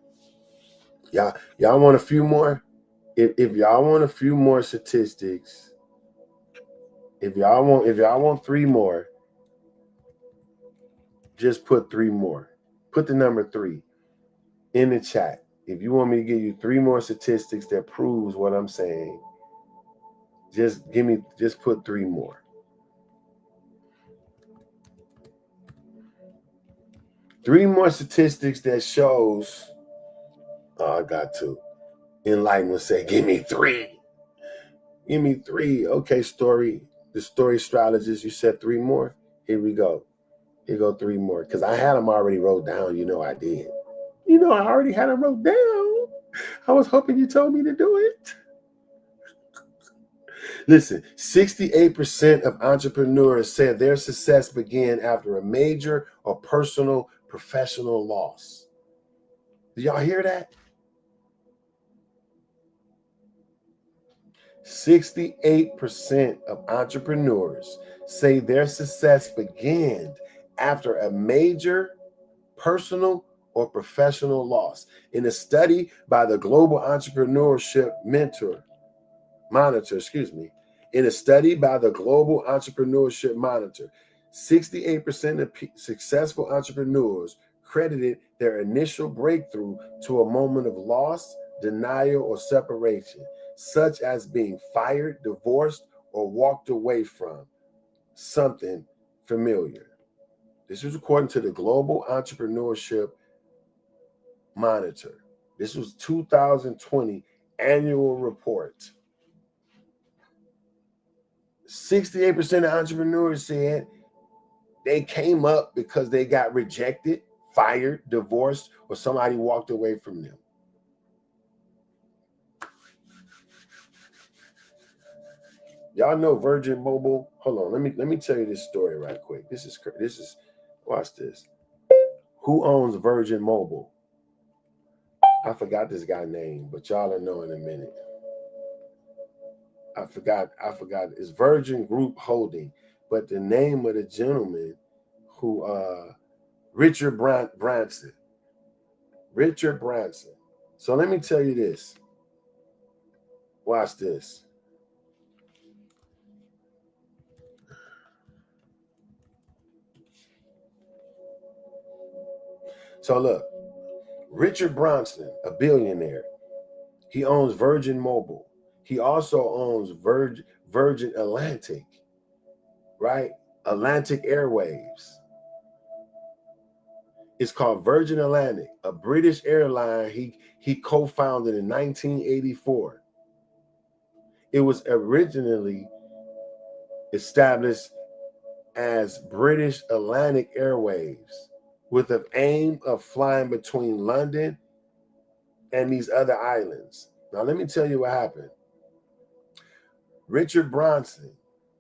Speaker 1: Y'all want a few more? If y'all want a few more statistics, if y'all want 3 more, just put 3 more. Put the number 3 in the chat. If you want me to give you 3 more statistics that proves what I'm saying, just put 3 more. 3 more statistics that shows. Oh, I got to. Enlightenment say, give me 3. Give me 3. Okay, the story strategist, you said 3 more? Here we go. Here go 3 more. Because I had them already wrote down. You know I did. I already had them wrote down. I was hoping you told me to do it. Listen, 68% of entrepreneurs said their success began after a major or personal professional loss. Did y'all hear that? 68% of entrepreneurs say their success began after a major personal or professional loss. In a study by the Global Entrepreneurship Monitor, in a study by the Global Entrepreneurship Monitor, 68% of successful entrepreneurs credited their initial breakthrough to a moment of loss, denial, or separation, such as being fired, divorced, or walked away from something familiar. This was according to the Global Entrepreneurship Monitor. This was 2020 annual report. 68% of entrepreneurs said they came up because they got rejected, fired, divorced, or somebody walked away from them. Y'all know Virgin Mobile? Hold on, let me tell you this story right quick. This is watch this. Who owns Virgin Mobile? I forgot this guy's name, but y'all will know in a minute. I forgot. It's Virgin Group Holding, but the name of the gentleman who Richard Branson. Richard Branson. So let me tell you this. Watch this. So look, Richard Branson, a billionaire, he owns Virgin Mobile. He also owns Virgin Atlantic, right? Atlantic Airwaves. It's called Virgin Atlantic, a British airline he co-founded in 1984. It was originally established as British Atlantic Airways with the aim of flying between London and these other islands. Now, let me tell you what happened. Richard Branson,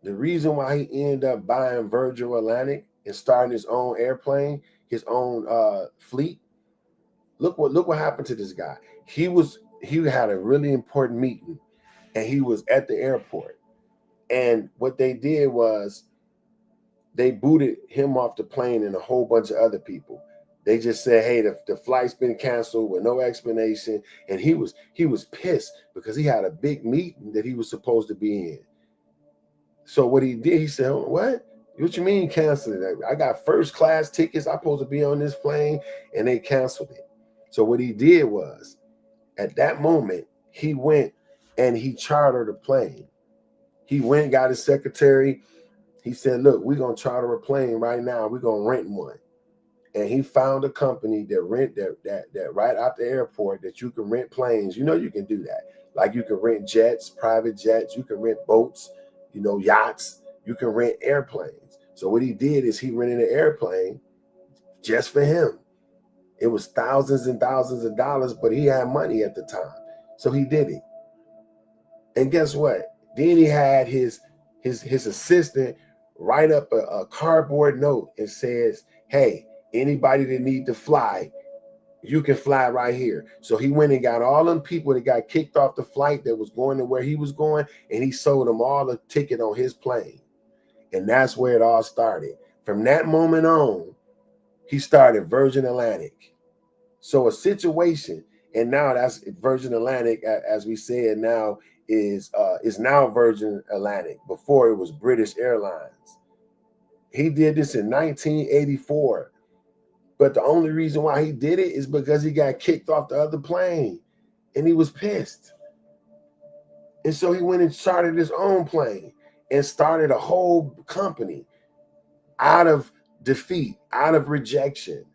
Speaker 1: the reason why he ended up buying Virgin Atlantic and starting his own airplane, his own fleet, look what happened to this guy. He had a really important meeting, and he was at the airport. And what they did was they booted him off the plane and a whole bunch of other people. They just said, hey, the flight's been canceled with no explanation. And he was pissed because he had a big meeting that he was supposed to be in. So what he did, he said, what? What you mean canceling it? I got first class tickets. I'm supposed to be on this plane, and they canceled it. So what he did was, at that moment, he went and he chartered a plane. He went, got his secretary. He said, look, we're going to charter a plane right now. We're going to rent one. And he found a company that rent that right out the airport that you can rent planes. You know, you can do that. Like you can rent jets, private jets. You can rent boats, yachts. You can rent airplanes. So what he did is he rented an airplane just for him. It was thousands and thousands of dollars, but he had money at the time. So he did it. And guess what? Then he had his assistant write up a cardboard note and says, hey, anybody that need to fly, you can fly right here. So he went and got all them people that got kicked off the flight that was going to where he was going, and he sold them all a ticket on his plane. And that's where it all started. From that moment on, he started Virgin Atlantic. So a situation, and now that's Virgin Atlantic, as we said now, is now Virgin Atlantic. Before it was British Airlines. He did this in 1984. But the only reason why he did it is because he got kicked off the other plane and he was pissed. And so he went and chartered his own plane and started a whole company out of defeat, out of rejection.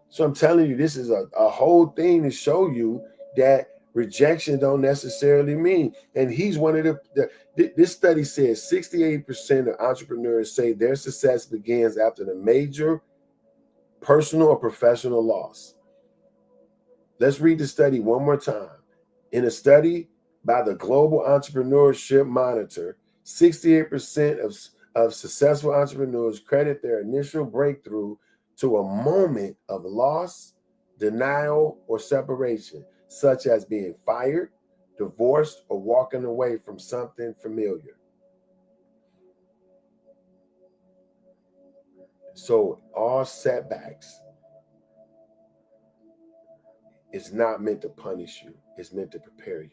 Speaker 1: So I'm telling you, this is a whole thing to show you that rejection don't necessarily mean. And he's one of this study says 68% of entrepreneurs say their success begins after the major personal or professional loss. Let's read the study one more time. In a study by the Global Entrepreneurship Monitor, 68% of successful entrepreneurs credit their initial breakthrough to a moment of loss, denial, or separation, such as being fired, divorced, or walking away from something familiar. So all setbacks is not meant to punish you. It's meant to prepare you.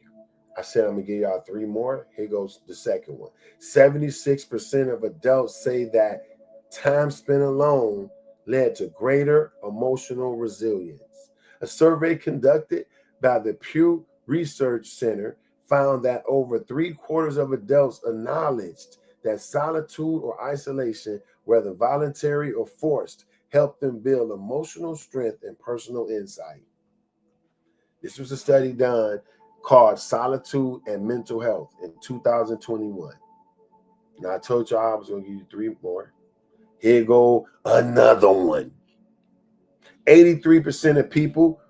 Speaker 1: I said I'm going to give y'all 3 more. Here goes the second one. 76% of adults say that time spent alone led to greater emotional resilience. A survey conducted by the Pew Research Center found that over 3/4 of adults acknowledged that solitude or isolation, whether voluntary or forced, helped them build emotional strength and personal insight. This was a study done called Solitude and Mental Health in 2021. Now, I told y'all I was going to give you 3 more. Here go another one. 83% of people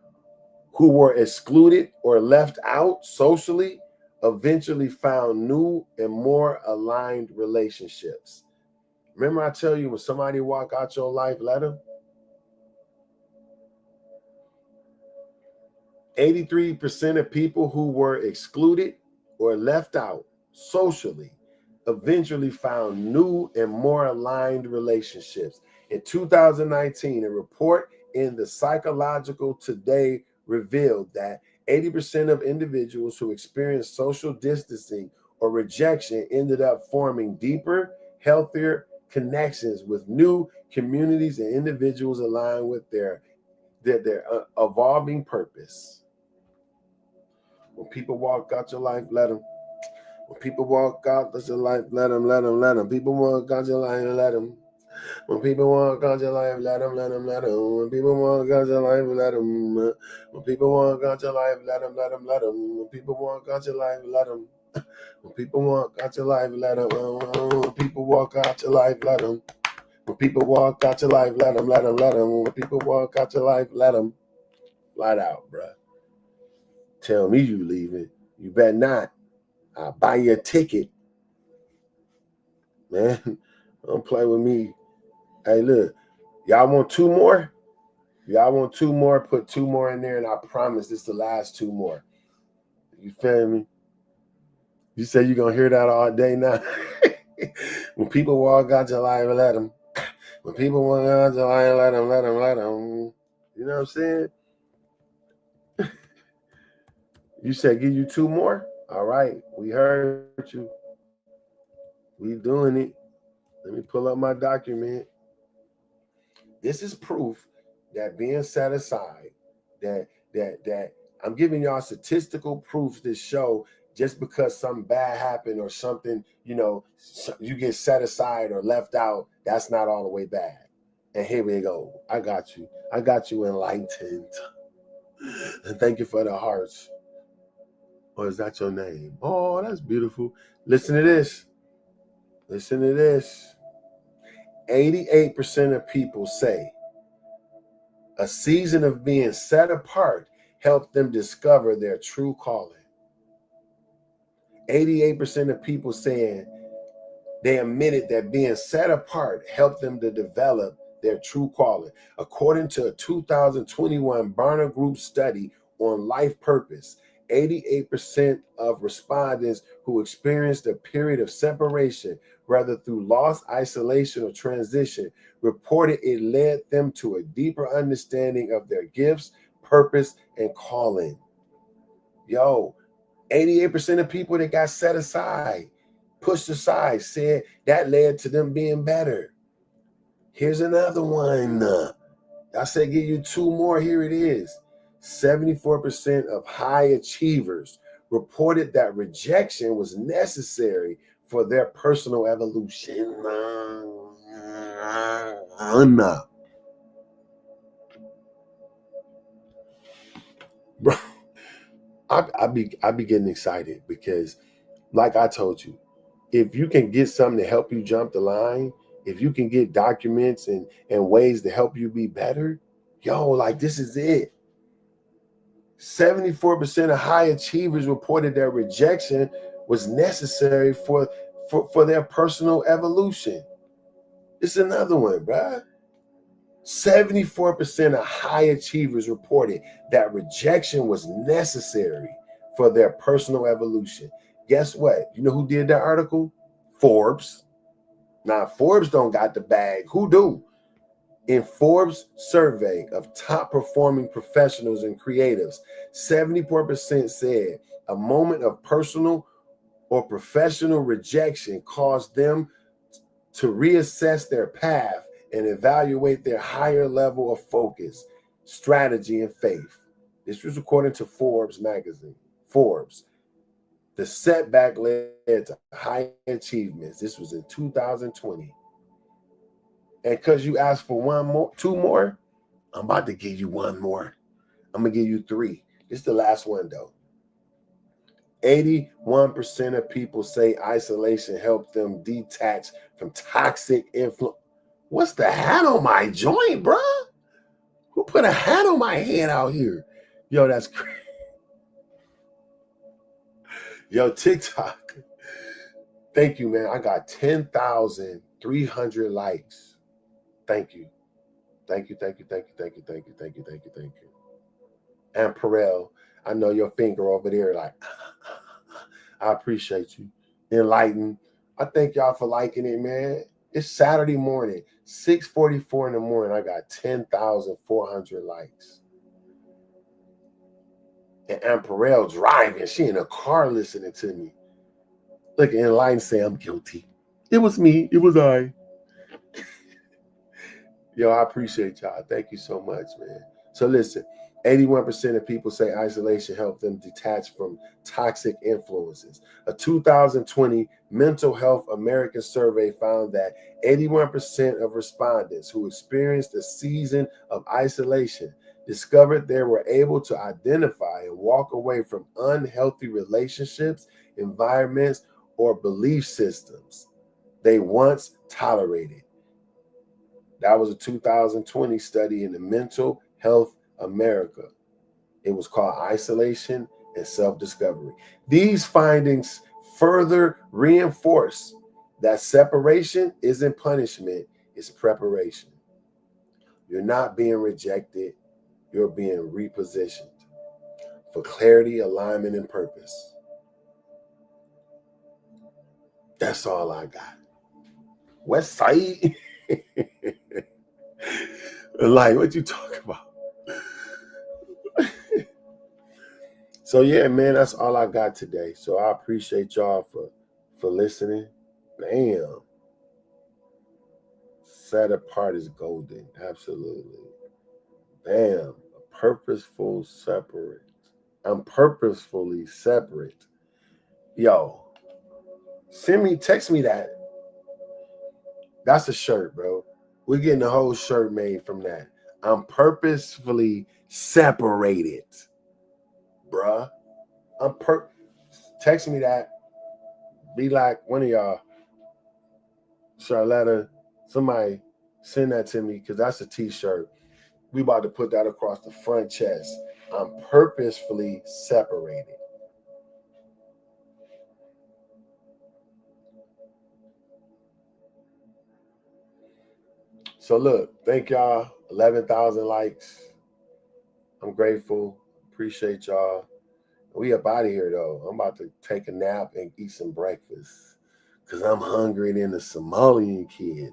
Speaker 1: who were excluded or left out socially eventually found new and more aligned relationships. Remember I tell you, when somebody walk out your life, let them? 83% of people who were excluded or left out socially eventually found new and more aligned relationships. In 2019, a report in the Psychological Today revealed that 80% of individuals who experienced social distancing or rejection ended up forming deeper, healthier connections with new communities and individuals aligned with their evolving purpose. When people walk out your life, let them. When people walk out your life, let them, let them, let them. People walk out your life, let them. When people walk out your life, let them, let them, let them. When people walk out your life, let them. When people walk out your life, let them, let them, let them. When people walk out your life, let them. When people walk out your life, let them. When people walk out your life, let them. When people walk out your life, let them, let them, let them. When people walk out your life, let them. Flat out, bruh. Tell me you leaving. You better not. I'll buy you a ticket. Man, don't play with me. Hey, look. Y'all want two more? Y'all want two more? Put two more in there, and I promise this is the last two more. You feel me? You say you're going to hear that all day now? When people walk out your life, let them. When people walk out your life, let them, let them, let them. You know what I'm saying? You said give you two more? All right. We heard you. We doing it. Let me pull up my document. This is proof that being set aside, that I'm giving y'all statistical proofs that show just because something bad happened or something, you get set aside or left out, that's not all the way bad. And here we go. I got you. I got you enlightened. And thank you for the hearts. Or is that your name? Oh, that's beautiful. Listen to this. Listen to this. 88% of people say a season of being set apart helped them discover their true calling. 88% of people saying they admitted that being set apart helped them to develop their true calling. According to a 2021 Barna Group study on life purpose, 88% of respondents who experienced a period of separation, whether through loss, isolation, or transition, reported it led them to a deeper understanding of their gifts, purpose, and calling. Yo, 88% of people that got set aside, pushed aside, said that led to them being better. Here's another one. I said give you two more. Here it is. 74% of high achievers reported that rejection was necessary for their personal evolution. Bro, I be getting excited because, like I told you, if you can get something to help you jump the line, if you can get documents and ways to help you be better, like this is it. 74% of high achievers reported that rejection was necessary for their personal evolution. It's another one, bruh. 74% of high achievers reported that rejection was necessary for their personal evolution. Guess what? You know who did that article? Forbes. Now, Forbes don't got the bag. Who do? In Forbes' survey of top performing professionals and creatives, 74% said a moment of personal or professional rejection caused them to reassess their path and evaluate their higher level of focus, strategy, and faith. This was according to Forbes magazine. Forbes. The setback led to high achievements. This was in 2020. And because you asked for two more, I'm about to give you one more. I'm going to give you three. This is the last one, though. 81% of people say isolation helped them detach from toxic influence. What's the hat on my joint, bro? Who put a hat on my head out here? Yo, that's crazy. Yo, TikTok. Thank you, man. I got 10,300 likes. Thank you. Thank you, thank you, thank you, thank you, thank you, thank you, thank you, thank you. And Perel, I know your finger over there like, I appreciate you. Enlighten. I thank y'all for liking it, man. It's Saturday morning, 6:44 in the morning. I got 10,400 likes. And Perel driving. She in a car listening to me. Look at Enlighten say I'm guilty. It was me. It was I. Yo, I appreciate y'all. Thank you so much, man. So listen, 81% of people say isolation helped them detach from toxic influences. A 2020 Mental Health American survey found that 81% of respondents who experienced a season of isolation discovered they were able to identify and walk away from unhealthy relationships, environments, or belief systems they once tolerated. That was a 2020 study in the Mental Health America. It was called Isolation and Self-Discovery. These findings further reinforce that separation isn't punishment, it's preparation. You're not being rejected, you're being repositioned for clarity, alignment, and purpose. That's all I got. West Side? Like, what you talking about? So yeah, man, that's all I got today. So I appreciate y'all for listening. Bam. Set apart is golden. Absolutely. Bam. Purposeful separate. I'm purposefully separate. Yo, text me that. That's a shirt, bro. We're getting a whole shirt made from that. I'm purposefully separated, bruh. Text me that. Be like one of y'all, Charlotta, somebody send that to me because that's a t-shirt. We about to put that across the front chest. I'm purposefully separated. So look, thank y'all. 11,000 likes. I'm grateful. Appreciate y'all. We up out of here though. I'm about to take a nap and eat some breakfast because I'm hungry than a Somalian kid.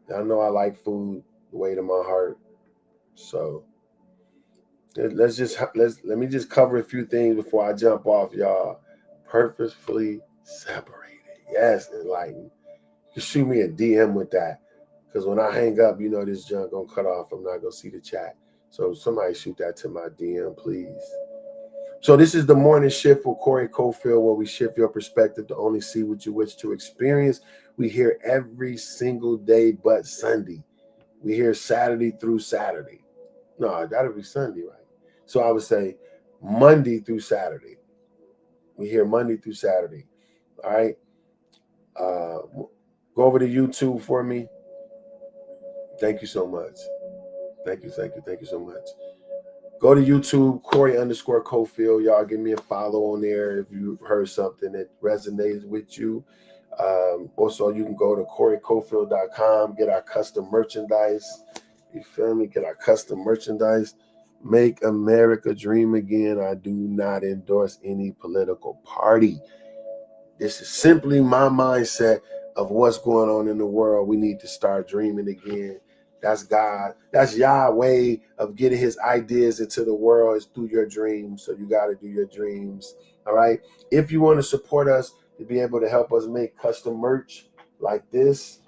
Speaker 1: Y'all know I like food, the way to my heart. So let me just cover a few things before I jump off, y'all. Purposefully separated. Yes, enlightened. You shoot me a DM with that. Because when I hang up, this junk gonna cut off. I'm not gonna see the chat. So somebody shoot that to my DM, please. So this is the morning shift with Corey Cofield, where we shift your perspective to only see what you wish to experience. We here every single day but Sunday. We here Saturday through Saturday. No, that'll be Sunday, right? So I would say Monday through Saturday. We here Monday through Saturday. All right. Go over to YouTube for me. Thank you so much. Thank you so much. Go to YouTube, Corey_Cofield. Y'all give me a follow on there if you've heard something that resonates with you. Also, you can go to CoreyCofield.com, get our custom merchandise. You feel me? Get our custom merchandise. Make America dream again. I do not endorse any political party. This is simply my mindset of what's going on in the world. We need to start dreaming again. That's God. That's Yahweh of getting his ideas into the world is through your dreams. So you got to do your dreams. All right. If you want to support us to be able to help us make custom merch like this,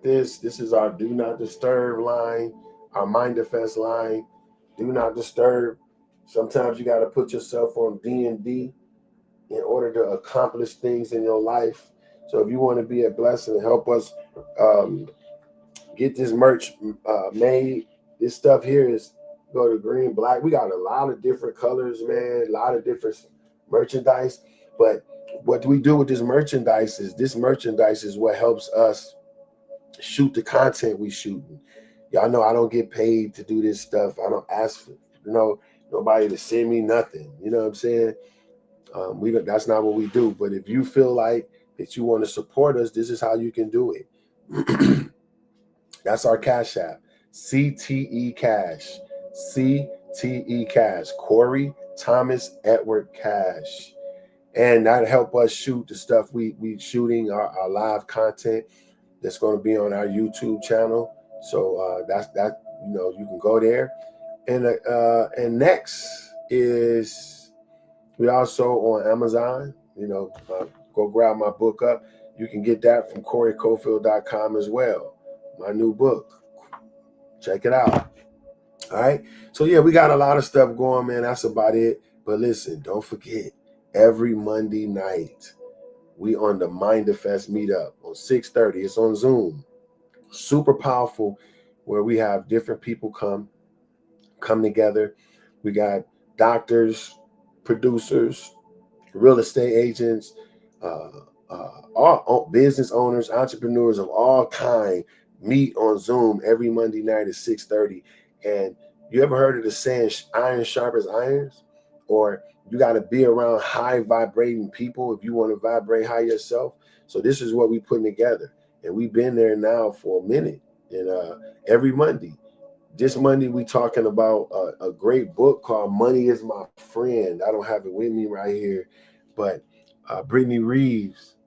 Speaker 1: this is our Do Not Disturb line, our Mindfest line. Do not disturb. Sometimes you got to put yourself on D&D in order to accomplish things in your life. So if you want to be a blessing and help us get this merch made, this stuff here is go to green, black. We got a lot of different colors, man, a lot of different merchandise. But what we do with this merchandise is what helps us shoot the content we shooting. Y'all know I don't get paid to do this stuff. I don't ask for nobody to send me nothing. You know what I'm saying? That's not what we do. But if you feel like that you want to support us, this is how you can do it. That's our Cash App. CTE Cash. CTE Cash. Corey Thomas Edward Cash. And that help us shoot the stuff we shooting, our live content that's going to be on our YouTube channel. So that's that. You can go there. And next is we also on Amazon. Go grab my book up. You can get that from CoreyCofield.com as well. My new book. Check it out. All right. So yeah, we got a lot of stuff going, man. That's about it. But listen, don't forget, every Monday night, we on the Mindfest meetup on 6:30. It's on Zoom. Super powerful, where we have different people come together. We got doctors, producers, real estate agents, uh, all business owners, entrepreneurs of all kind meet on Zoom every Monday night at 6:30. And you ever heard of the saying, iron sharpens irons? Or you got to be around high vibrating people if you want to vibrate high yourself. So this is what we putting together. And we've been there now for a minute. And every Monday. This Monday, we talking about a great book called Money is My Friend. I don't have it with me right here, but Brittany Reeves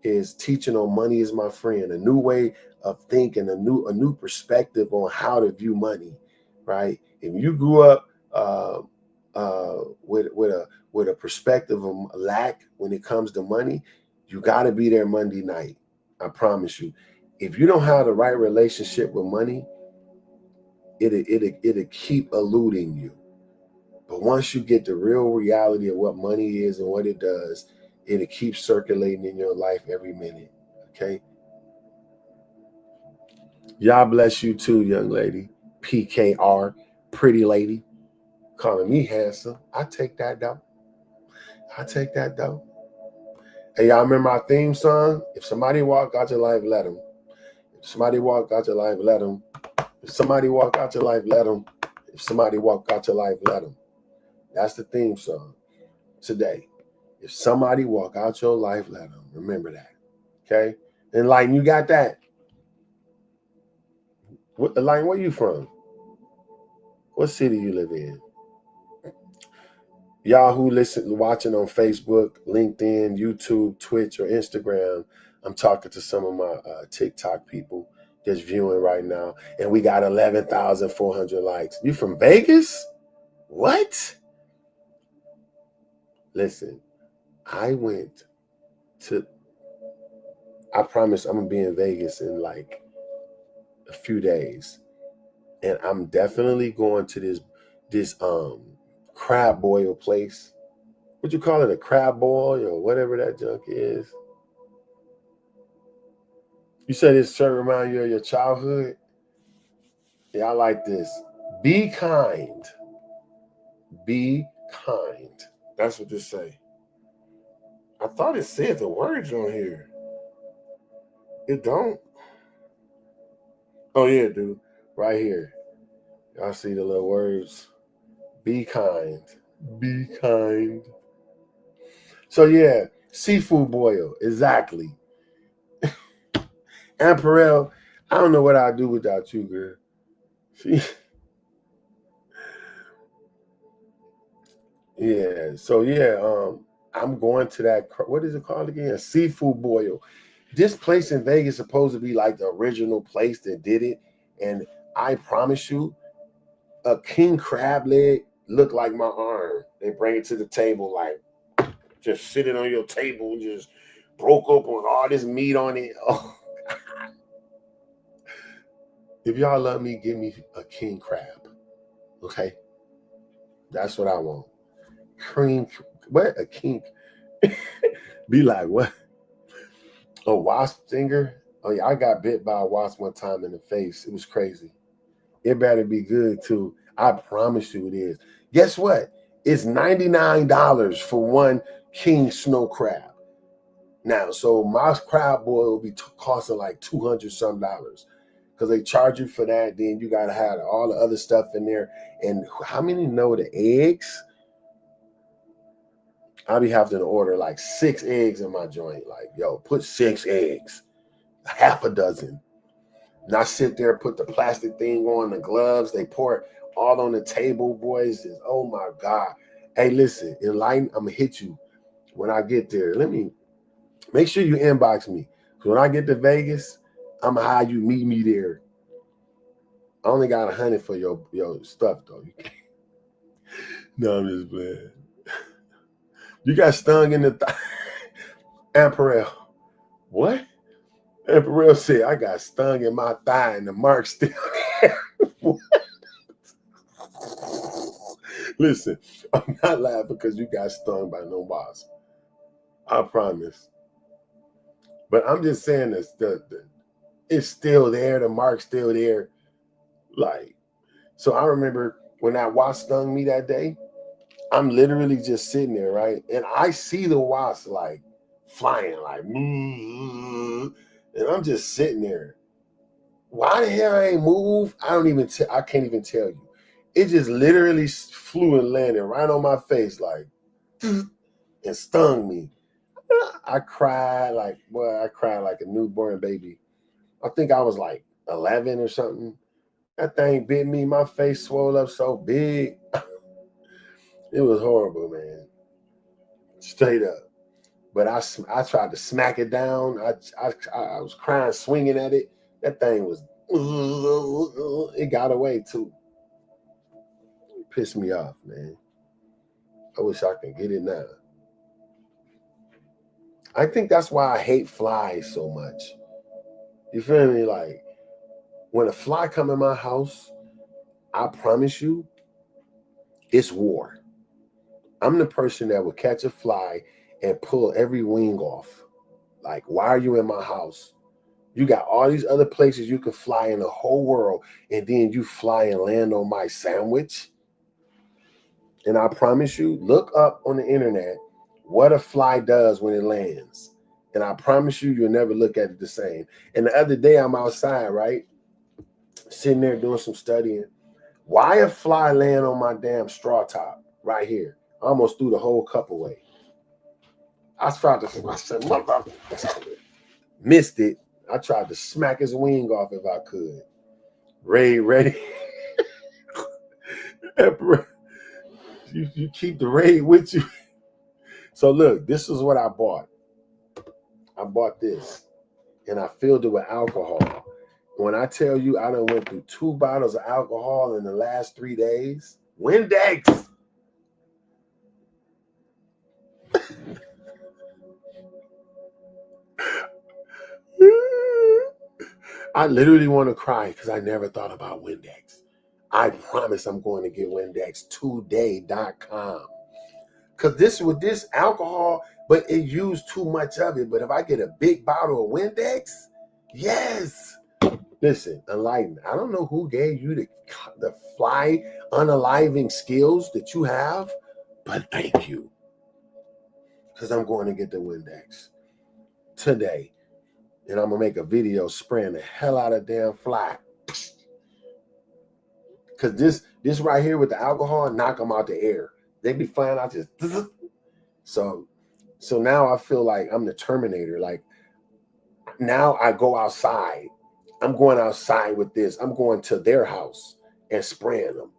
Speaker 1: is teaching on Money is My Friend, a new way of thinking, a new perspective on how to view money, right? If you grew up with a perspective of lack when it comes to money, you got to be there Monday night. I promise you. If you don't have the right relationship with money, it'll keep eluding you. But once you get the real reality of what money is and what it does, it'll keep circulating in your life every minute. Okay? God bless you too, young lady. PKR, pretty lady. Calling me handsome. I take that though. I take that though. Hey, y'all remember our theme song? If somebody walk out your life, let them. If somebody walk out your life, let them. If somebody walk out your life, let them. If somebody walk out your life, let them. That's the theme song today. If somebody walk out your life, let them. Remember that. Okay? Enlighten, you got that? Enlighten, where you from? What city you live in? Y'all who watching on Facebook, LinkedIn, YouTube, Twitch, or Instagram, I'm talking to some of my TikTok people that's viewing right now, and we got 11,400 likes. You from Vegas? What? Listen, I promise I'm gonna be in Vegas in like a few days, and I'm definitely going to this crab boil place. What you call it, a crab boil or whatever that junk is? You said this shirt remind you of your childhood? Yeah, I like this. Be kind. Be kind. That's what this say. I thought it said the words on here. It don't. Oh yeah, dude. Right here. Y'all see the little words. Be kind. Be kind. So yeah, seafood boil. Exactly. And Perel, I don't know what I'd do without you, girl. Yeah. So yeah, I'm going to that. What is it called again? Seafood boil. This place in Vegas is supposed to be like the original place that did it, and I promise you, a king crab leg looked like my arm. They bring it to the table, like just sitting on your table, just broke open with all this meat on it. Oh. If y'all love me, give me a king crab. Okay, that's what I want. Cream, what a king? Be like what? A wasp stinger? Oh yeah, I got bit by a wasp one time in the face. It was crazy. It better be good too. I promise you it is. Guess what? It's $99 for one king snow crab. Now, so my crab boil will be costing like 200 some dollars because they charge you for that. Then you gotta have all the other stuff in there. And how many know the eggs? I'll be having to order like 6 eggs in my joint. Like, yo, put 6 eggs, half a dozen. And I sit there, put the plastic thing on, the gloves, they pour it all on the table, boys. Oh my God. Hey, listen, Enlighten, I'm gonna hit you when I get there. Let me make sure you inbox me. Because when I get to Vegas, I'm gonna have you meet me there. I only got 100 for your stuff though. No, I'm just playing. You got stung in the Amperel. What? Amperel said I got stung in my thigh and the mark still there. Listen, I'm not laughing because you got stung by no wasp. I promise. But I'm just saying this. It's still there. The mark's still there. Like, so I remember when that wasp stung me that day, I'm literally just sitting there, right? And I see the wasp like flying, like, and I'm just sitting there. Why the hell I ain't move? I can't even tell you. It just literally flew and landed right on my face, like, and stung me. I cried like, boy, I cried like a newborn baby. I think I was like 11 or something. That thing bit me. My face swelled up so big. It was horrible, man. Straight up. But I tried to smack it down. I was crying, swinging at it. That thing was, it got away too. It pissed me off, man. I wish I could get it now. I think that's why I hate flies so much. You feel me? Like, when a fly come in my house, I promise you, it's war. I'm the person that would catch a fly and pull every wing off. Like, why are you in my house? You got all these other places you can fly in the whole world, and then you fly and land on my sandwich. And I promise you, look up on the internet what a fly does when it lands. And I promise you, you'll never look at it the same. And the other day, I'm outside, right? Sitting there doing some studying. Why a fly land on my damn straw top right here? I almost threw the whole cup away. I said, mother, missed it. I tried to smack his wing off if I could. Ray, ready? you keep the raid with you. So look, this is what I bought. I bought this, and I filled it with alcohol. When I tell you I done went through 2 bottles of alcohol in the last 3 days, Windex. I literally want to cry because I never thought about Windex. I promise I'm going to get Windex today.com. Because this alcohol, but it used too much of it. But if I get a big bottle of Windex, yes. Listen, enlighten. I don't know who gave you the fly unaliving skills that you have, but thank you. Because I'm going to get the Windex today. And I'm going to make a video spraying the hell out of damn fly. Because this right here with the alcohol, knock them out the air. They be flying out just... So now I feel like I'm the Terminator. Like, now I go outside. I'm going outside with this. I'm going to their house and spraying them.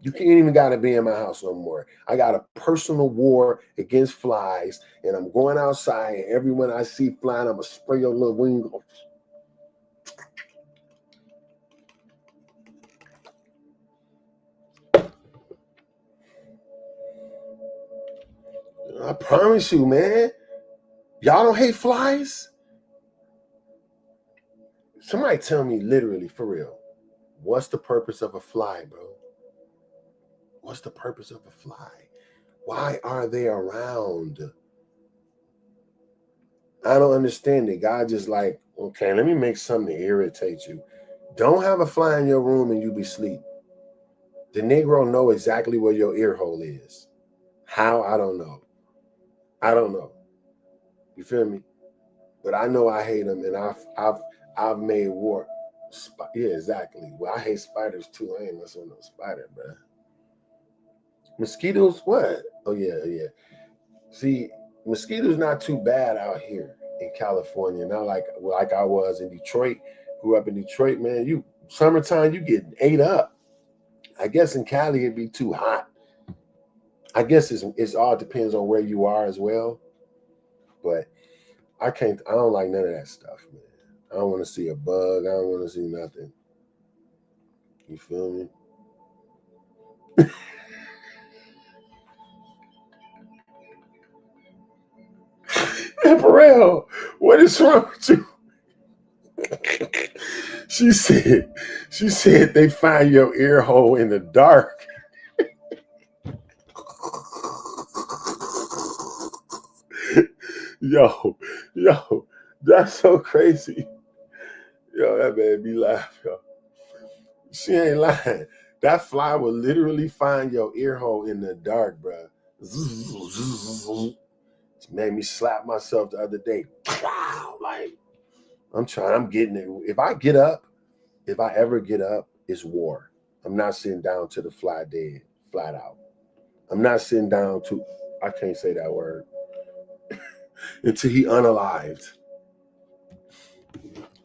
Speaker 1: You can't even got to be in my house no more. I got a personal war against flies, and I'm going outside, and everyone I see flying, I'm going to spray your little wing. I promise you, man. Y'all don't hate flies? Somebody tell me literally, for real, what's the purpose of a fly, bro? What's the purpose of a fly? Why are they around? I don't understand it. God just like, okay, let me make something to irritate you. Don't have a fly in your room and you be asleep. The Negro know exactly where your ear hole is. How? I don't know. I don't know. You feel me? But I know I hate them, and I've made war. Yeah, exactly. Well, I hate spiders too. I ain't messing with no spider, bro. Mosquitoes? What? Oh yeah. See, mosquitoes not too bad out here in California. Not like I was in Detroit. Grew up in Detroit, man. You summertime, you get ate up. I guess in Cali it'd be too hot. I guess it's all depends on where you are as well. But I don't like none of that stuff, man. I don't want to see a bug. I don't want to see nothing. You feel me? Apparel, what is wrong with you? She said they find your ear hole in the dark. Yo, that's so crazy. Yo, that man be laughing. Yo. She ain't lying. That fly will literally find your ear hole in the dark, bro. It made me slap myself the other day. Like, I'm getting it. If I ever get up, it's war. I'm not sitting down to the fly dead, flat out. I'm not sitting down to, I can't say that word, until he unalived.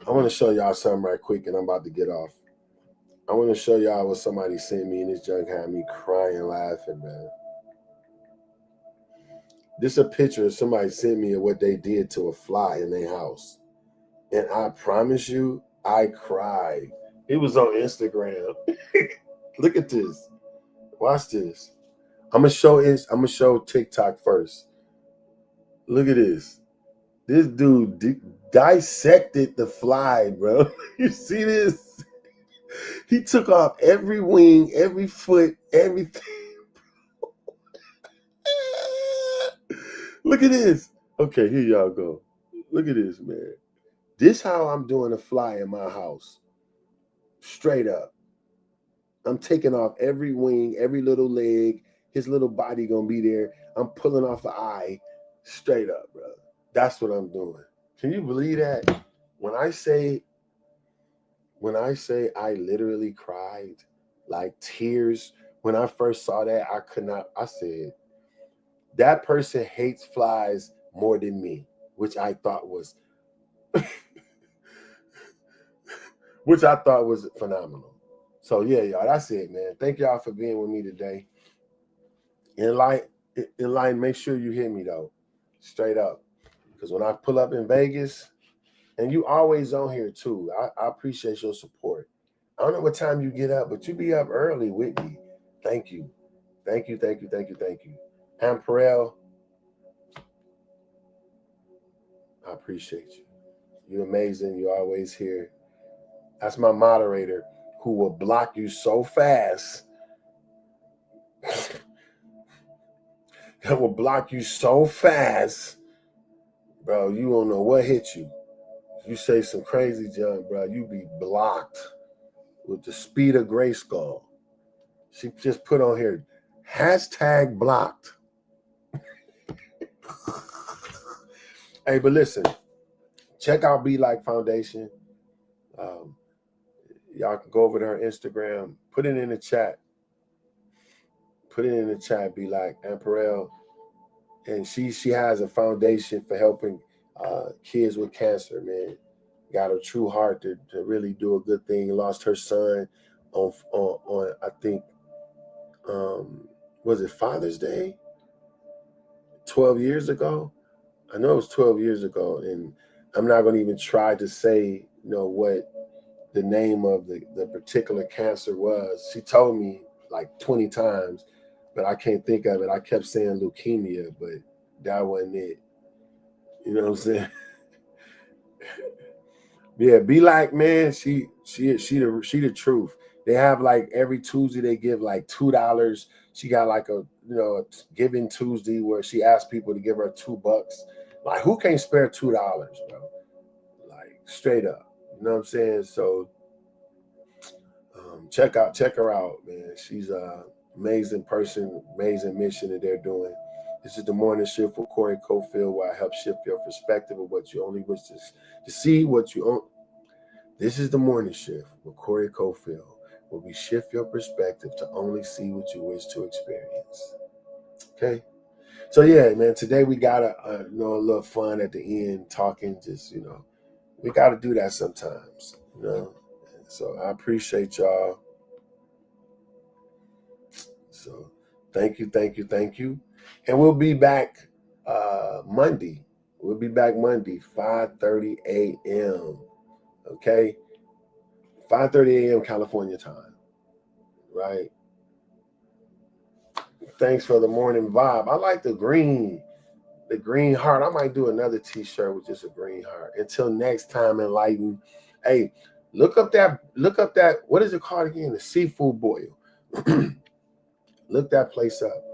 Speaker 1: I want to show y'all something right quick, and I'm about to get off. I want to show y'all what somebody sent me, and this junk had me crying, laughing, man. This is a picture of somebody sent me of what they did to a fly in their house. And I promise you, I cried. It was on Instagram. Look at this. Watch this. I'm gonna show TikTok first. Look at this. This dude dissected the fly, bro. You see this? He took off every wing, every foot, everything. Look at this. Okay, here y'all go. Look at this, man. This how I'm doing a fly in my house. Straight up. I'm taking off every wing, every little leg. His little body gonna be there. I'm pulling off the eye. Straight up, bro. That's what I'm doing. Can you believe that? When I say I literally cried, like tears. When I first saw that, I could not. I said, that person hates flies more than me, which I thought was phenomenal. So yeah, y'all, that's it, man. Thank y'all for being with me today. In line, make sure you hear me though, straight up. Because when I pull up in Vegas, and you always on here too, I appreciate your support. I don't know what time you get up, but you be up early with me. Thank you. Thank you, thank you, thank you, thank you. Amperel, I appreciate you. You're amazing. You're always here. That's my moderator who will block you so fast. That will block you so fast, bro. You don't know what hit you. You say some crazy junk, bro. You be blocked with the speed of Grayskull. She just put on here, #blocked. Hey, but listen, check out Be Like Foundation. Y'all can go over to her Instagram, put it in the chat. Put it in the chat, Be Like Amperel. And she has a foundation for helping kids with cancer, man. Got a true heart to really do a good thing. Lost her son on I think, was it Father's Day? 12 years ago? I know it was 12 years ago. And I'm not going to even try to say, what the name of the particular cancer was. She told me like 20 times, but I can't think of it. I kept saying leukemia, but that wasn't it. You know what I'm saying? Yeah, Be Like, man, she the truth. They have like every Tuesday they give like $2. She got like a Giving Tuesday where she asks people to give her $2. Like, who can't spare $2, bro? Like, straight up. You know what I'm saying? So check her out, man. She's a amazing person, amazing mission that they're doing. This is the morning shift for Corey Cofield, where I help shift your perspective of what you only wish to see, what you own. This is the morning shift with Corey Cofield, where we shift your perspective to only see what you wish to experience. Okay? So yeah, man, today we got a little fun at the end, talking, just, we got to do that sometimes, So I appreciate y'all. So thank you, thank you, thank you. And we'll be back Monday. We'll be back Monday, 5:30 a.m. Okay? 5:30 a.m. California time. Right? Thanks for the morning vibe. I like the green heart. I might do another t-shirt with just a green heart. Until next time, enlighten. Hey, look up that, what is it called again? The seafood boil. Look that place up.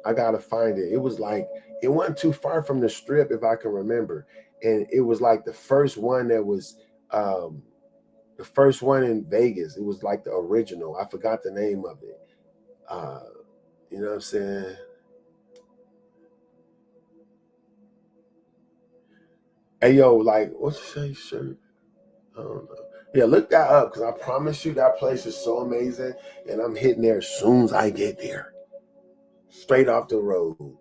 Speaker 1: I gotta find it. It wasn't too far from the strip, if I can remember. And it was like the first one that was The first one in Vegas, it was like the original. I forgot the name of it. You know what I'm saying? Hey, yo, like, what's you say, shirt? I don't know. Yeah, look that up because I promise you that place is so amazing. And I'm hitting there as soon as I get there. Straight off the road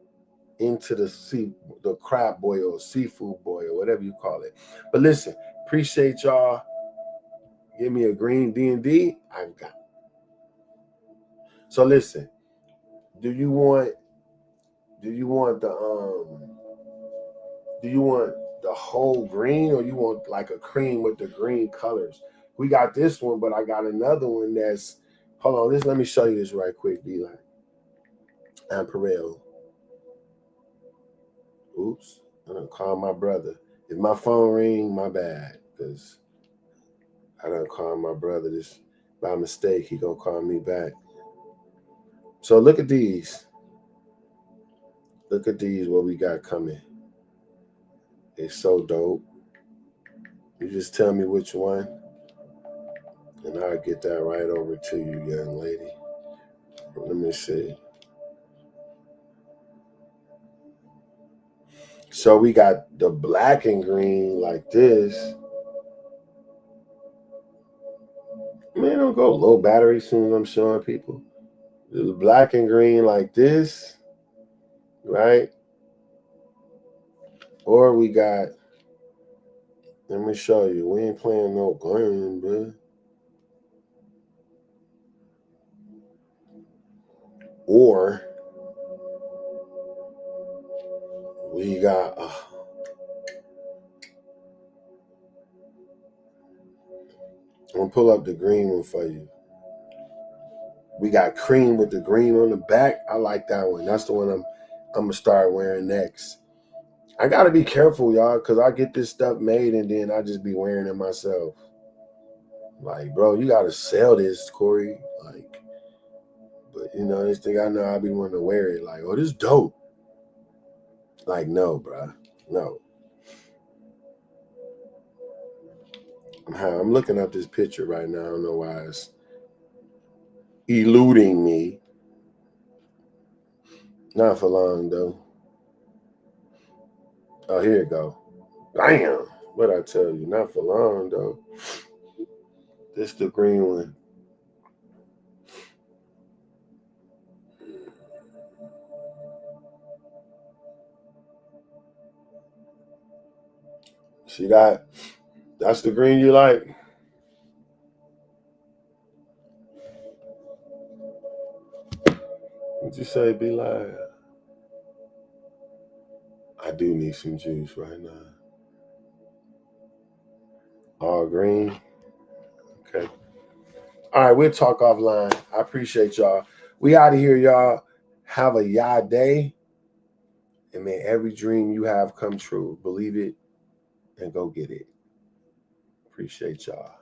Speaker 1: into the crab boy or seafood boy or whatever you call it. But listen, appreciate y'all. Give me a green D&D. I got it. So listen, do you want the whole green or you want like a cream with the green colors? We got this one, but I got another one that's hold on, let me show you this right quick, D line. Amparel. Oops. I done call my brother. If my phone ring, my bad. Because I done call my brother this by mistake. He gonna call me back. So look at these. Look at these, what we got coming. It's so dope. You just tell me which one, and I'll get that right over to you, young lady. Let me see. So we got the black and green like this. Man, don't go low battery soon as I'm showing people. The black and green like this, right? Or we got, let me show you. We ain't playing no green, bro. Or we got, I'm gonna pull up the green one for you. We got cream with the green on the back. I like that one. That's the one I'm gonna start wearing next. I gotta be careful, y'all, because I get this stuff made and then I just be wearing it myself. Like, bro, you gotta sell this, Corey. Like, but you know, this thing I know I be wanting to wear it. Like, oh, this dope. Like, no, bro. No. I'm looking up this picture right now. I don't know why it's eluding me. Not for long though. Oh, here you go. Damn. What I tell you? Not for long though. This the green one. See that? That's the green you like? What'd you say, be like? I do need some juice right now. All green. Okay. All right, we'll talk offline. I appreciate y'all. We out of here, y'all. Have a y'all day. And may every dream you have come true. Believe it and go get it. Appreciate y'all.